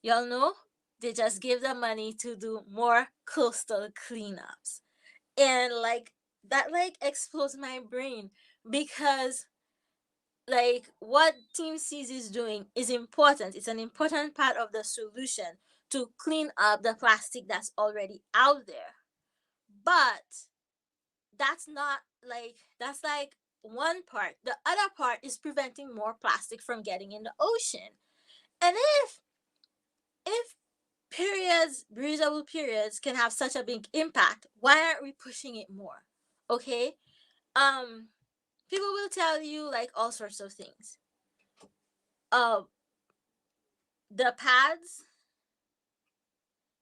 y'all know, they just give the money to do more coastal cleanups. And like that like explodes my brain, because like what Team Seas is doing is important. It's an important part of the solution to clean up the plastic that's already out there. But that's not like that's like one part. The other part is preventing more plastic from getting in the ocean. And if periods, breathable periods, can have such a big impact, why aren't we pushing it more? Okay? Um, People will tell you like all sorts of things. Uh, the pads,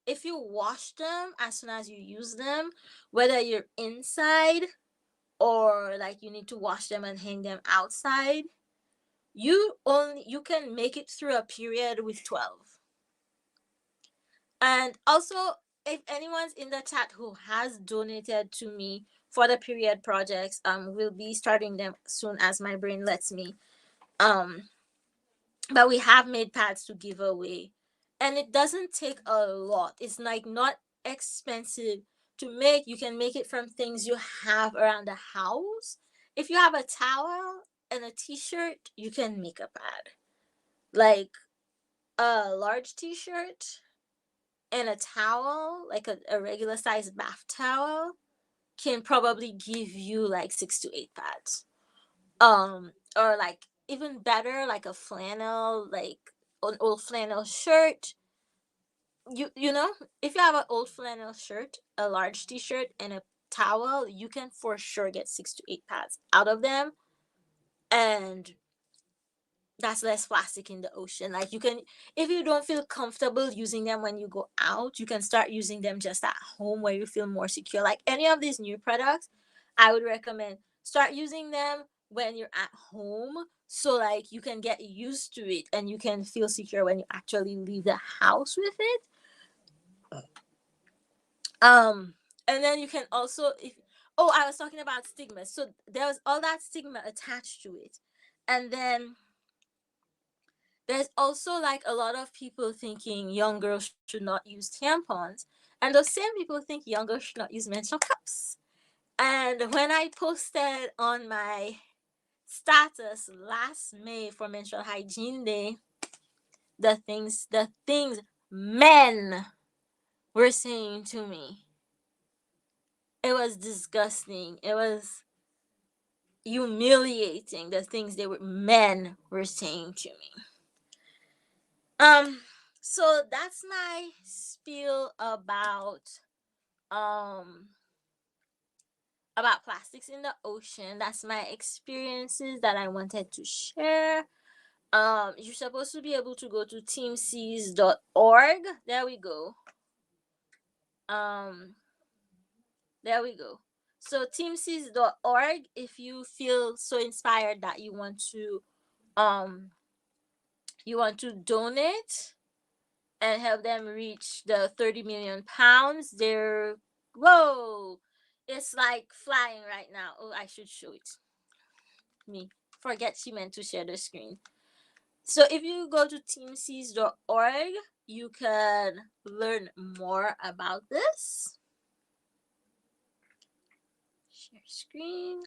if you wash them as soon as you use them, whether you're inside or like you need to wash them and hang them outside, you can make it through a period with 12. And also, if anyone's in the chat who has donated to me for the period projects, we'll be starting them soon as my brain lets me. But we have made pads to give away, and it doesn't take a lot. It's like not expensive to make. You can make it from things you have around the house. If you have a towel and a t-shirt, you can make a pad. Like a large t-shirt and a towel, like a regular size bath towel, can probably give you like 6 to 8 pads. Or like even better, like a flannel, like an old flannel shirt, you know, if you have an old flannel shirt, a large t-shirt, and a towel, you can for sure get 6 to 8 pads out of them, and that's less plastic in the ocean. Like, you can, if you don't feel comfortable using them when you go out, you can start using them just at home where you feel more secure. Like any of these new products, I would recommend start using them when you're at home, so like you can get used to it and you can feel secure when you actually leave the house with it. um and then you can also, if, oh, I was talking about stigma, so there was all that stigma attached to it. And then there's also like a lot of people thinking young girls should not use tampons, and those same people think young girls should not use menstrual cups. And when I posted on my status last May for Menstrual Hygiene Day, the things men were saying to me, it was disgusting. It was humiliating, the things men were saying to me. Um, so that's my spiel um about plastics in the ocean. That's my experiences that I wanted to share. You're supposed to be able to go to teamseas.org. There we go. Um, there we go. So teamseas.org, if you feel so inspired that um you want to donate and help them reach the 30 million pounds. They're, whoa, it's like flying right now. Oh, I should show it. Me forget she meant to share the screen. So if you go to teamseas.org, you can learn more about this. Share screen.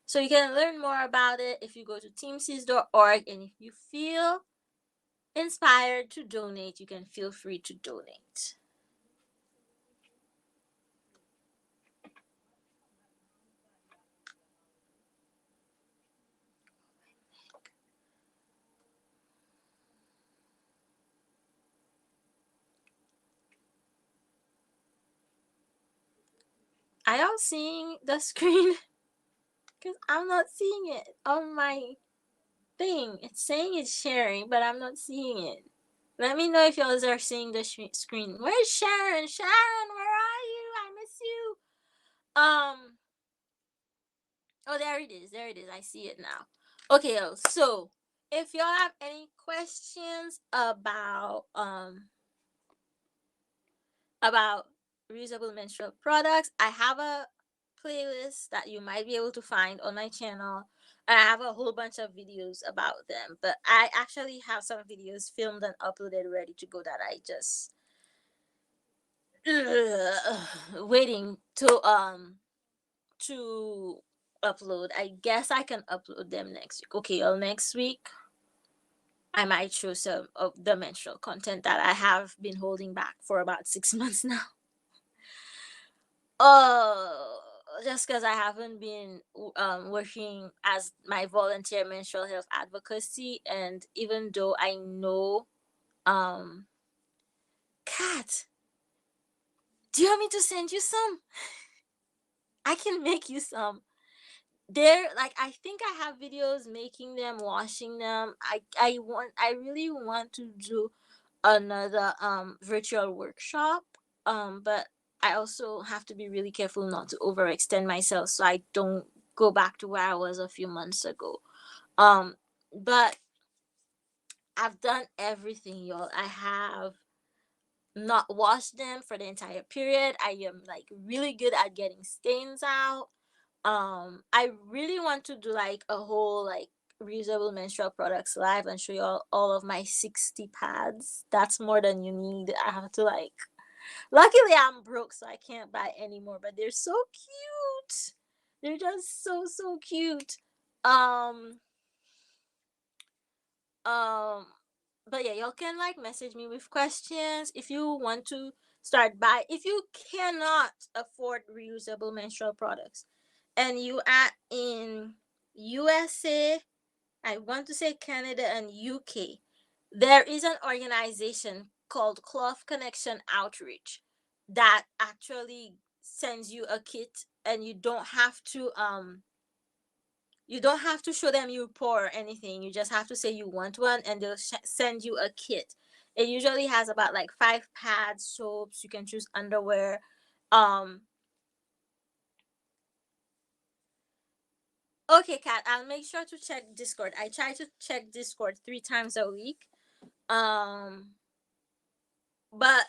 So you can learn more about it if you go to teamseas.org, and if you feel inspired to donate, you can feel free to donate. Are y'all seeing the screen? Because I'm not seeing it on my thing. It's saying it's sharing, but I'm not seeing it. Let me know if y'all are seeing the screen. Where's Sharon? Sharon, where are you? I miss you. Oh, there it is. There it is. I see it now. Okay, so if y'all have any questions about reusable menstrual products, I have a playlist that you might be able to find on my channel. I have a whole bunch of videos about them, but I actually have some videos filmed and uploaded ready to go that I just waiting to upload. I guess I can upload them next week. Okay, well, next week I might show some of the menstrual content that I have been holding back for about 6 months now. Uh, just because I haven't been working as my volunteer menstrual health advocacy, and even though I know, um, Kat, do you want me to send you some? I can make you some. They're like, I think I have videos making them, washing them. I really want to do another virtual workshop, but I also have to be really careful not to overextend myself so I don't go back to where I was a few months ago. But I've done everything, y'all. I have not washed them for the entire period. I am like really good at getting stains out. I really want to do like a whole like reusable menstrual products live and show you all of my 60 pads. That's more than you need. I have to like, luckily I'm broke so I can't buy any more, but they're so cute. They're just so cute. um um but yeah, y'all can like message me with questions if you want to start buy, if you cannot afford reusable menstrual products and you are in USA, I want to say Canada and UK, there is an organization called Cloth Connection Outreach that actually sends you a kit, and you don't have to show them you pour or anything. You just have to say you want one, and they'll send you a kit. It usually has about like 5 pads, soaps. You can choose underwear. Um, okay, Kat. I'll make sure to check Discord. I try to check Discord 3 times a week. Um, but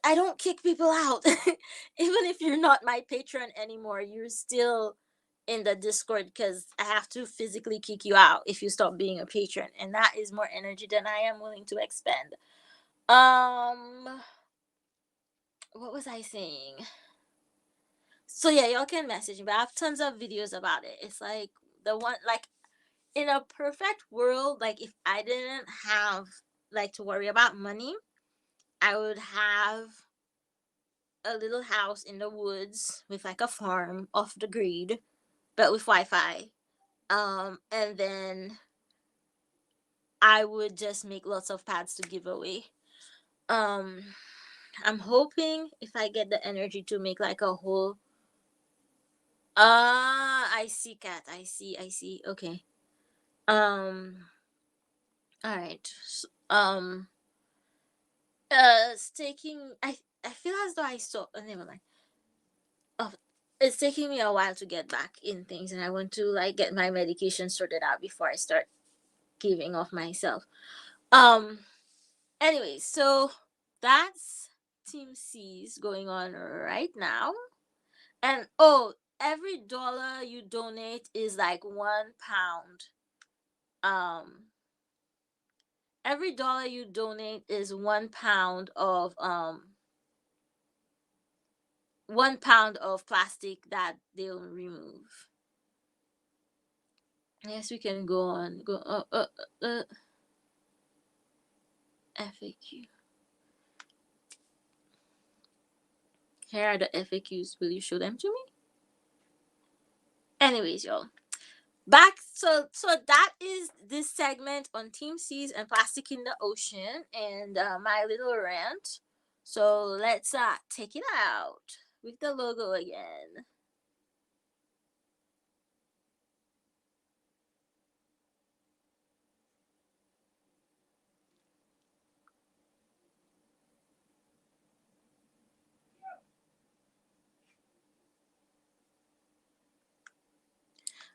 I don't kick people out. Even if you're not my patron anymore, you're still in the Discord, because I have to physically kick you out if you stop being a patron, and that is more energy than I am willing to expend. What was I saying? So yeah, y'all can message me. But I have tons of videos about it. It's like the one, like, in a perfect world, like if I didn't have like to worry about money, I would have a little house in the woods with like a farm off the grid, but with Wi-Fi. And then I would just make lots of pads to give away. Um, I'm hoping if I get the energy to make like a whole. I see, Cat. I see. Okay. All right. It's taking. I feel as though I saw. Never mind. Oh, it's taking me a while to get back in things, and I want to like get my medication sorted out before I start giving off myself. Um. Anyways, so that's Team C's going on right now, and oh, every dollar you donate is like £1. Um. Every dollar you donate is £1 of 1 pound of plastic that they'll remove. Yes, we can go on. Go FAQ. Here are the FAQs. Will you show them to me? Anyways, y'all. Back, so that is this segment on Team Seas and plastic in the ocean, and my little rant. So let's take it out with the logo again.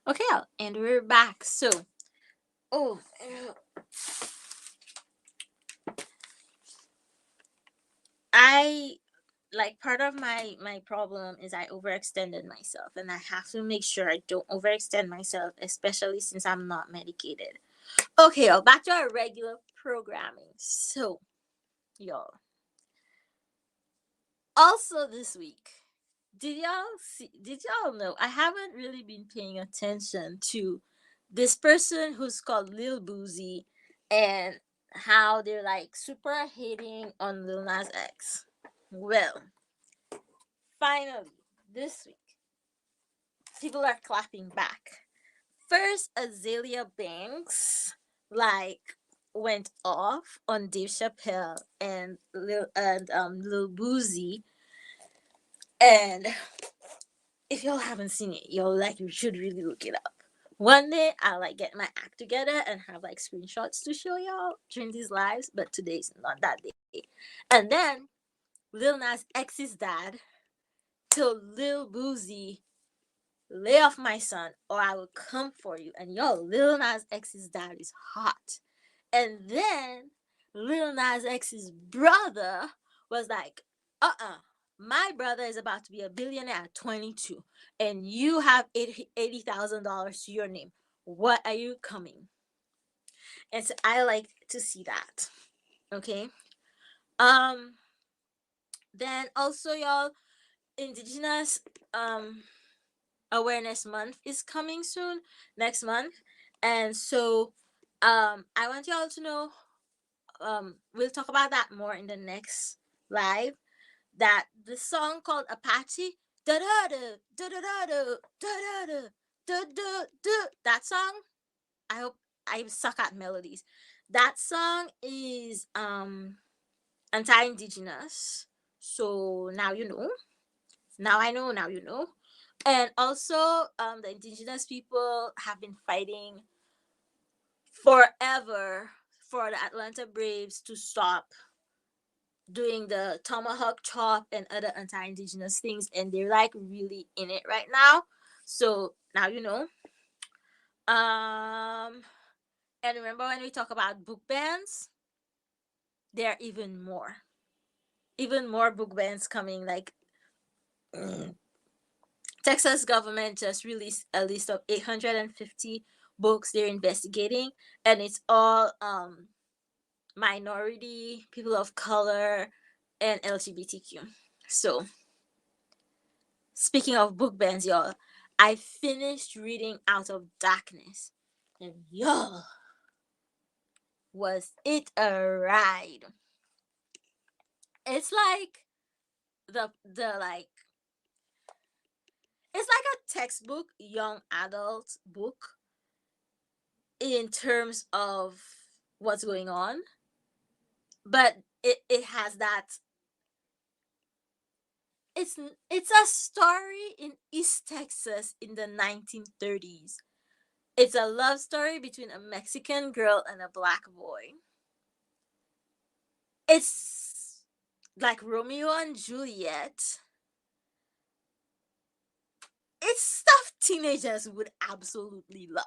Okay, and we're back. So, oh, I like, part of my problem is I overextended myself, and I have to make sure I don't overextend myself, especially since I'm not medicated. Okay, y'all, back to our regular programming. So, y'all, also this week, did y'all know, I haven't really been paying attention to this person who's called Lil Boozy, and how they're like super hating on Lil Nas X. Well, finally, this week, people are clapping back. First, Azalea Banks like went off on Dave Chapelle and Lil Boozy, and if y'all haven't seen it, y'all, like, you should really look it up. One day I'll like get my act together and have like screenshots to show y'all during these lives, but today's not that day. And then Lil Nas X's dad told Lil Boozy, lay off my son or I will come for you. And yo, Lil Nas X's dad is hot. And then Lil Nas X's brother was like, my brother is about to be a billionaire at 22, and you have $80,000 to your name. What are you coming? And so I like to see that. Okay. Um. Then also, y'all, Indigenous Awareness Month is coming soon, next month, and so I want y'all to know, we'll talk about that more in the next live, that the song called Apache, da da da da da da da da da da da da, that song, I hope, I suck at melodies. That song is anti-indigenous. So now you know. Now I know, now you know. And also, the indigenous people have been fighting forever for the Atlanta Braves to stop doing the tomahawk chop and other anti-indigenous things, and they're like really in it right now. So now you know. Um, and remember when we talk about book bans, there are even more book bans coming. Like Texas government just released a list of 850 books they're investigating, and it's all minority, people of color, and LGBTQ. So, speaking of book bans, y'all, I finished reading Out of Darkness, and y'all, was it a ride? It's like the like it's like a textbook young adult book in terms of what's going on, but it has that it's it's a story in East Texas in the 1930s. It's a love story between a Mexican girl and a black boy. It's like Romeo and Juliet. It's stuff teenagers would absolutely love.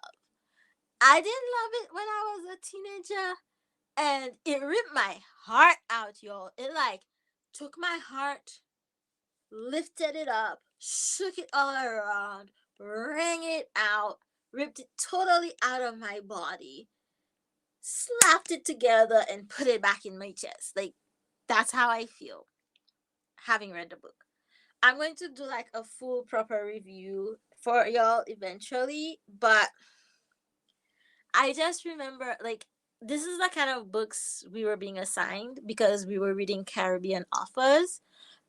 I didn't love it when I was a teenager, and it ripped my heart out, y'all. It like took my heart, lifted it up, shook it all around, wrung it out, ripped it totally out of my body, slapped it together, and put it back in my chest. Like, that's how I feel having read the book. I'm going to do like a full proper review for y'all eventually, but I just remember like this is the kind of books we were being assigned because we were reading Caribbean authors.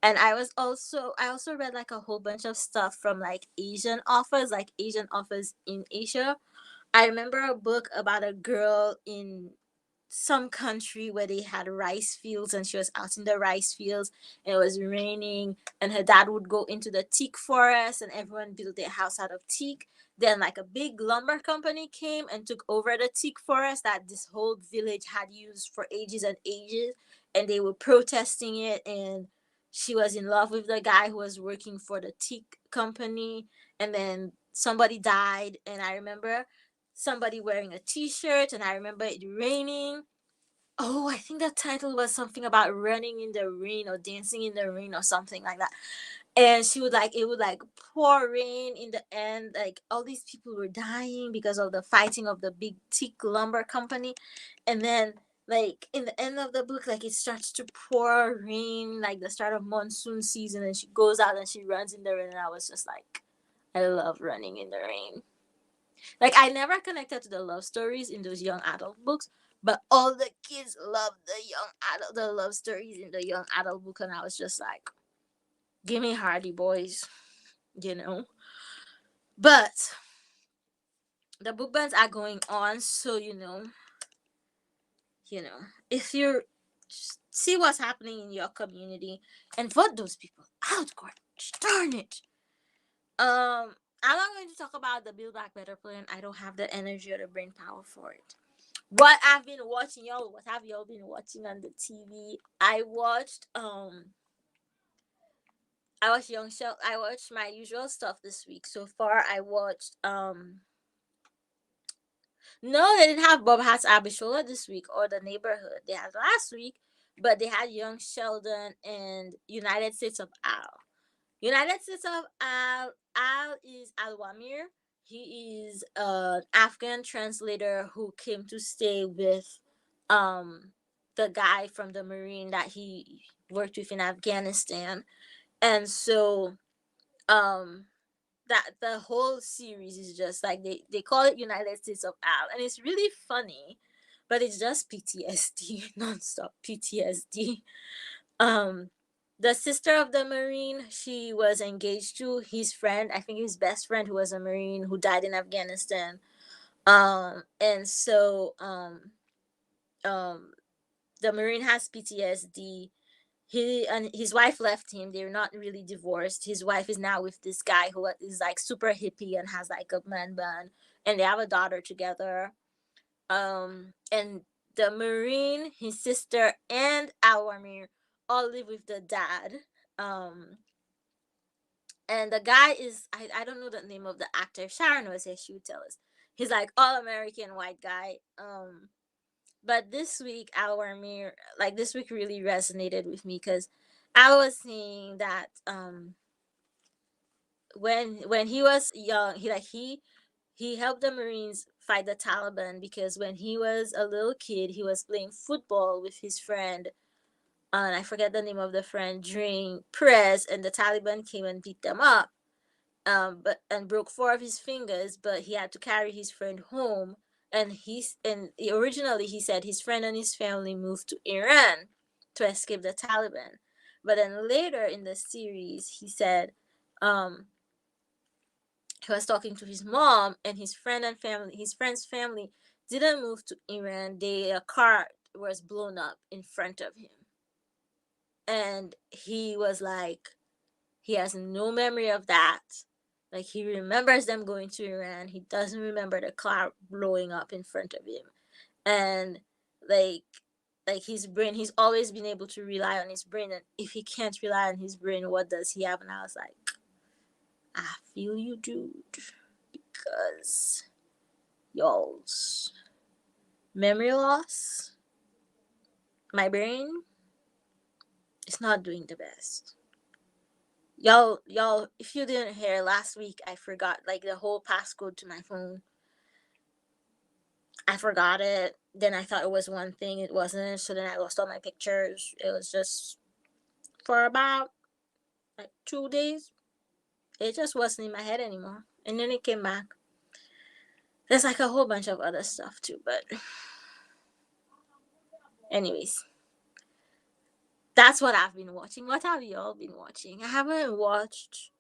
And I also read like a whole bunch of stuff from like Asian authors in Asia. I remember a book about a girl in some country where they had rice fields, and she was out in the rice fields and it was raining, and her dad would go into the teak forest and everyone built their house out of teak. Then like a big lumber company came and took over the teak forest that this whole village had used for ages and ages, and they were protesting it, and she was in love with the guy who was working for the teak company, and then somebody died, and I remember somebody wearing a t-shirt, and I remember it raining. Oh, I think the title was something about running in the rain or dancing in the rain or something like that. And she would like it would like pour rain in the end. Like all these people were dying because of the fighting of the big teak lumber company. And then like in the end of the book, like it starts to pour rain, like the start of monsoon season, and she goes out and she runs in the rain. And I was just like, I love running in the rain. Like I never connected to the love stories in those young adult books, but all the kids love the love stories in the young adult book, and I was just like, give me Hardy Boys, you know. But the book bans are going on, so if you see what's happening in your community and vote those people out, God darn it. I'm not going to talk about the Build Back Better plan. I don't have the energy or the brain power for it. What I've been watching, y'all, what have y'all been watching on the TV? I watched my usual stuff this week. So far I watched no, they didn't have Bob Hat's Abishola this week or The Neighborhood. They had last week, but they had Young Sheldon and United States of Al. United States of Al is Al Wamir. He is an Afghan translator who came to stay with um the guy from the Marine that he worked with in Afghanistan. And so um that the whole series is just like they call it United States of Al, and it's really funny, but it's just PTSD, nonstop PTSD. um the sister of the Marine, she was engaged to his friend, I think his best friend, who was a Marine who died in Afghanistan. And so the Marine has PTSD. He and his wife left him. They're not really divorced. His wife is now with this guy who is like super hippie and has like a man bun, and they have a daughter together. And the Marine, his sister, and Awamir all live with the dad. Um, and the guy is I don't know the name of the actor. If Sharon was here, she would tell us. He's like all American white guy. But this week, this week really resonated with me because I was seeing that when he was young, he helped the Marines fight the Taliban because when he was a little kid, he was playing football with his friend, and I forget the name of the friend, during press, and the Taliban came and beat them up, but broke four of his fingers, but he had to carry his friend home, originally he said his friend and his family moved to Iran to escape the Taliban, but then later in the series he said, um, he was talking to his mom, and his friend's family didn't move to Iran. A car was blown up in front of him, and he was like, he has no memory of that. Like, he remembers them going to Iran. He doesn't remember the car blowing up in front of him. And like his brain, he's always been able to rely on his brain. And if he can't rely on his brain, what does he have? And I was like, I feel you, dude. Because y'all's memory loss, my brain is not doing the best. Y'all, if you didn't hear last week, I forgot like the whole passcode to my phone. I forgot it. Then I thought it was one thing, it wasn't. So then I lost all my pictures. It was just for about like 2 days. It just wasn't in my head anymore. And then it came back. There's like a whole bunch of other stuff too, but anyways, that's what I've been watching. What have y'all been watching? I haven't watched.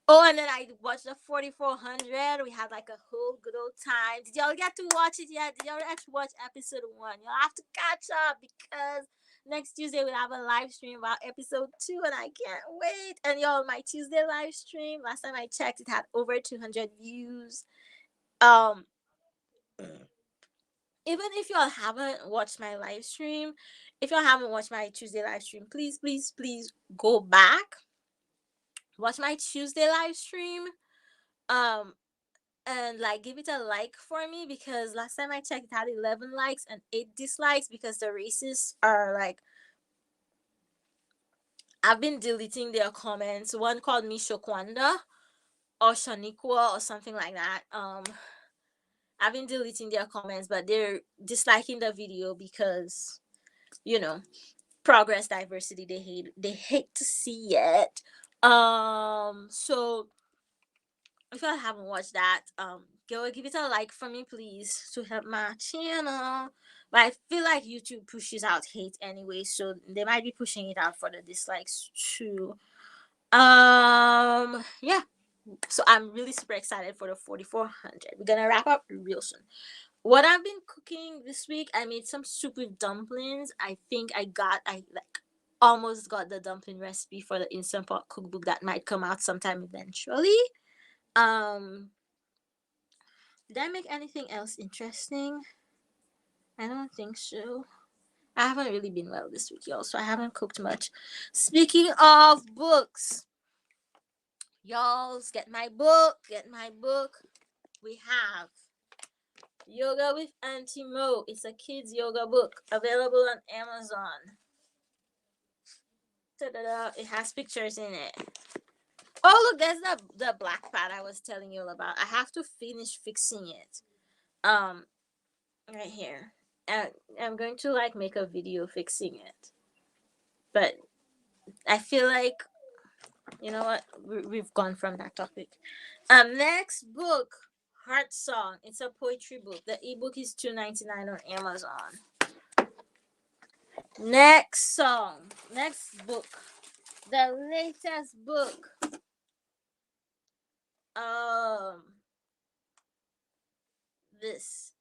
Oh, and then I watched the 4400. We had like a whole good old time. Did y'all get to watch it yet? Did y'all actually watch episode 1? Y'all have to catch up because next Tuesday we'll have a live stream about episode 2, and I can't wait. And y'all, my Tuesday live stream, last time I checked, it had over 200 views. Um, Even if y'all haven't watched my live stream, if y'all haven't watched my Tuesday live stream, please, please, please go back, watch my Tuesday live stream, um, and like give it a like for me because last time I checked, it had 11 likes and 8 dislikes because the racists are like, I've been deleting their comments. One called me Shokwanda or Shaniqua or something like that. I've been deleting their comments, but they're disliking the video because, you know, progress, diversity, they hate to see it. So if you haven't watched that, go give it a like for me, please, to help my channel. But I feel like YouTube pushes out hate anyway, so they might be pushing it out for the dislikes too. Yeah. So I'm really super excited for the 4400. We're gonna wrap up real soon. What I've been cooking this week, I made some soup with dumplings. I think I like almost got the dumpling recipe for the Instant Pot cookbook that might come out sometime eventually. Um, did I make anything else interesting? I don't think so. I haven't really been well this week, y'all, so I haven't cooked much. Speaking of books, y'all, get my book. Get my book. We have Yoga with Auntie Mo. It's a kids yoga book available on Amazon. Ta-da-da. It has pictures in it. Oh, look, there's the black pad I was telling you about. I have to finish fixing it. Right here. And I'm going to like make a video fixing it. But I feel like, you know what? We've gone from that topic. Next book, Heart Song. It's a poetry book. The ebook is $2.99 on Amazon. Next book, the latest book. This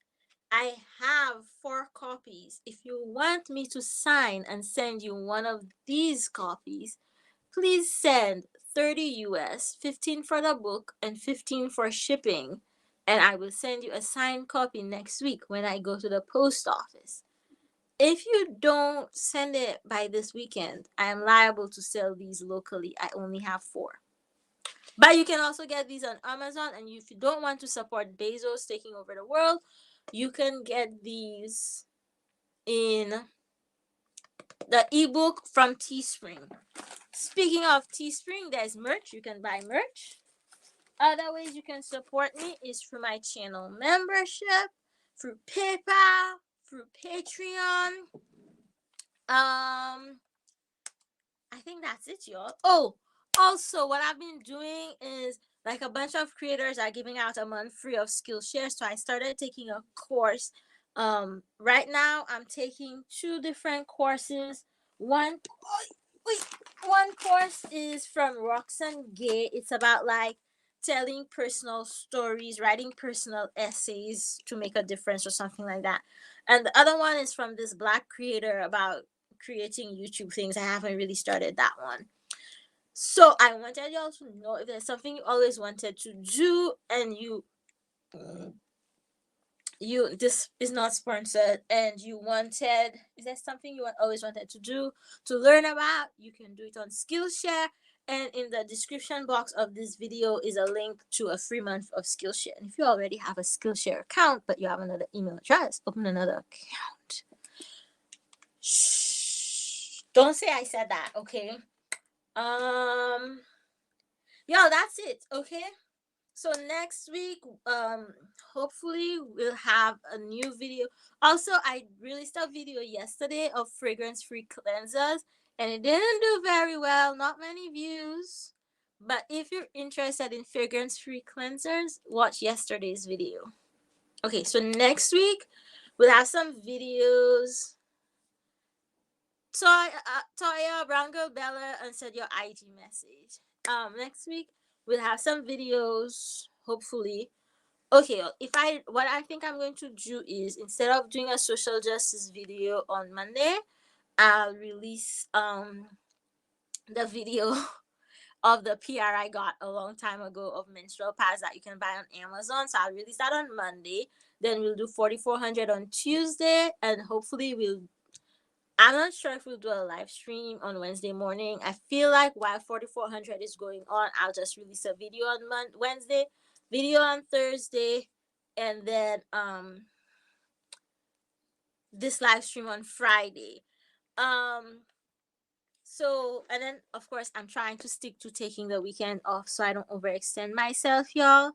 I have 4 copies. If you want me to sign and send you one of these copies, please send 30 US, 15 for the book and 15 for shipping, and I will send you a signed copy next week when I go to the post office. If you don't send it by this weekend, I am liable to sell these locally. I only have 4. But you can also get these on Amazon, and if you don't want to support Bezos taking over the world, you can get these in the ebook from Teespring. Speaking of Teespring, there's merch. You can buy merch. Other ways you can support me is through my channel membership, through PayPal, through Patreon. I think that's it, y'all. Oh, also, what I've been doing is like a bunch of creators are giving out a month free of Skillshare. So I started taking a course. Right now I'm taking 2 different courses. One, wait, one course is from Roxanne Gay. It's about like telling personal stories, writing personal essays to make a difference or something like that. And the other one is from this black creator about creating YouTube things. I haven't really started that one. So I wanted y'all to know if there's something you always wanted to do and you this is not sponsored and you wanted, is there something you always wanted to do to learn about, you can do it on Skillshare. And in the description box of this video is a link to a free month of Skillshare. And if you already have a Skillshare account but you have another email address, open another account. Shh. Don't say I said that, okay? Yo, that's it, okay? So next week, hopefully we'll have a new video. Also, I released a video yesterday of fragrance-free cleansers, and it didn't do very well, not many views. But if you're interested in fragrance-free cleansers, watch yesterday's video. Okay, so next week we'll have some videos. Toya, Brown Girl Bella, and send your IG message. Next week we'll have some videos, hopefully. Okay, what I think I'm going to do is, instead of doing a social justice video on Monday, I'll release the video of the PR I got a long time ago of menstrual pads that you can buy on Amazon. So I'll release that on Monday. Then we'll do 4400 on Tuesday, and hopefully I'm not sure if we'll do a live stream on Wednesday morning. I feel like while 4400 is going on, I'll just release a video on Wednesday, video on Thursday, and then this live stream on Friday. So, and then of course I'm trying to stick to taking the weekend off so I don't overextend myself, y'all.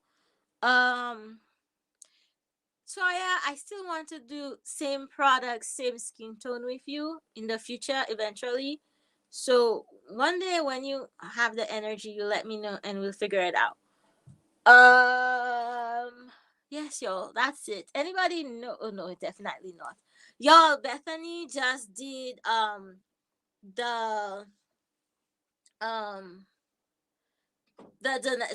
So yeah, I still want to do same product, same skin tone with you in the future eventually. So one day when you have the energy, you let me know and we'll figure it out. Yes, y'all, that's it. Anybody know? Oh no, definitely not. Y'all, Bethany just did the um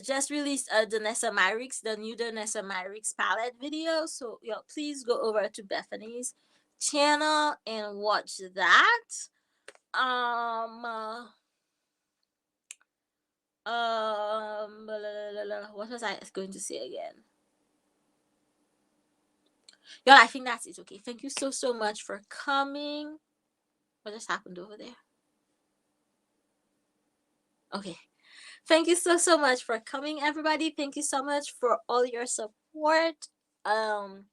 just released Danessa Myricks, the new Danessa Myricks palette video. So y'all, please go over to Bethany's channel and watch that. What was I going to say again? Y'all, I think that's it. Okay, thank you so much for coming. What just happened over there? Okay, thank you so much for coming, everybody. Thank you so much for all your support. And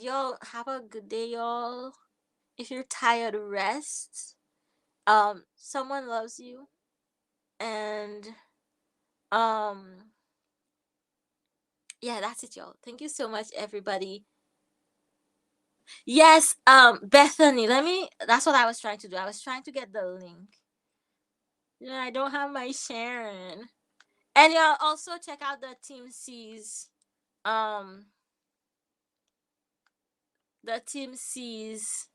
y'all have a good day, y'all. If you're tired, rest. Someone loves you. And yeah, that's it, y'all. Thank you so much, everybody. Yes, Bethany, that's what I was trying to do. I was trying to get the link. Yeah, I don't have my Sharon. And y'all also check out the Team C's the Team C's.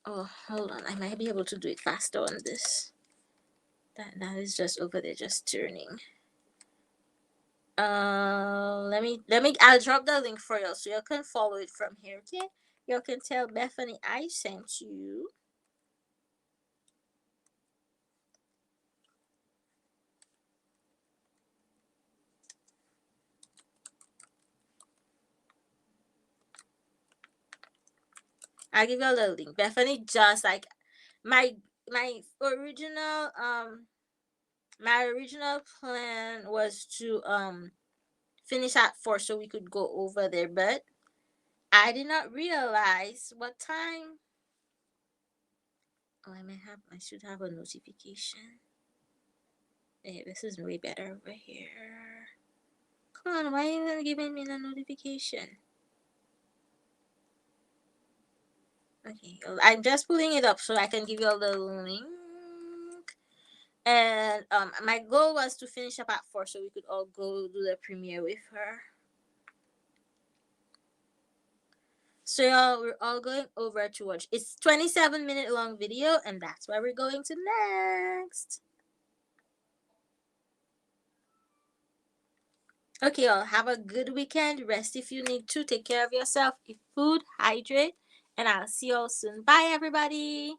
Oh, hold on. I might be able to do it faster on this. That is just over there, just turning. I'll drop the link for you so you can follow it from here, okay? You can tell Bethany I sent you. I'll give you a little link. Bethany just like my my original my original plan was to finish at 4 so we could go over there, but I did not realize what time. Oh, I should have a notification. Hey, this is way better over here. Come on, why are you not giving me the notification? Okay, I'm just pulling it up so I can give you a little link. And my goal was to finish up at 4 so we could all go do the premiere with her. So y'all, we're all going over to watch. It's 27-minute long video, and that's where we're going to next. Okay, y'all, have a good weekend. Rest if you need to. Take care of yourself. Eat food, hydrate, and I'll see y'all soon. Bye, everybody.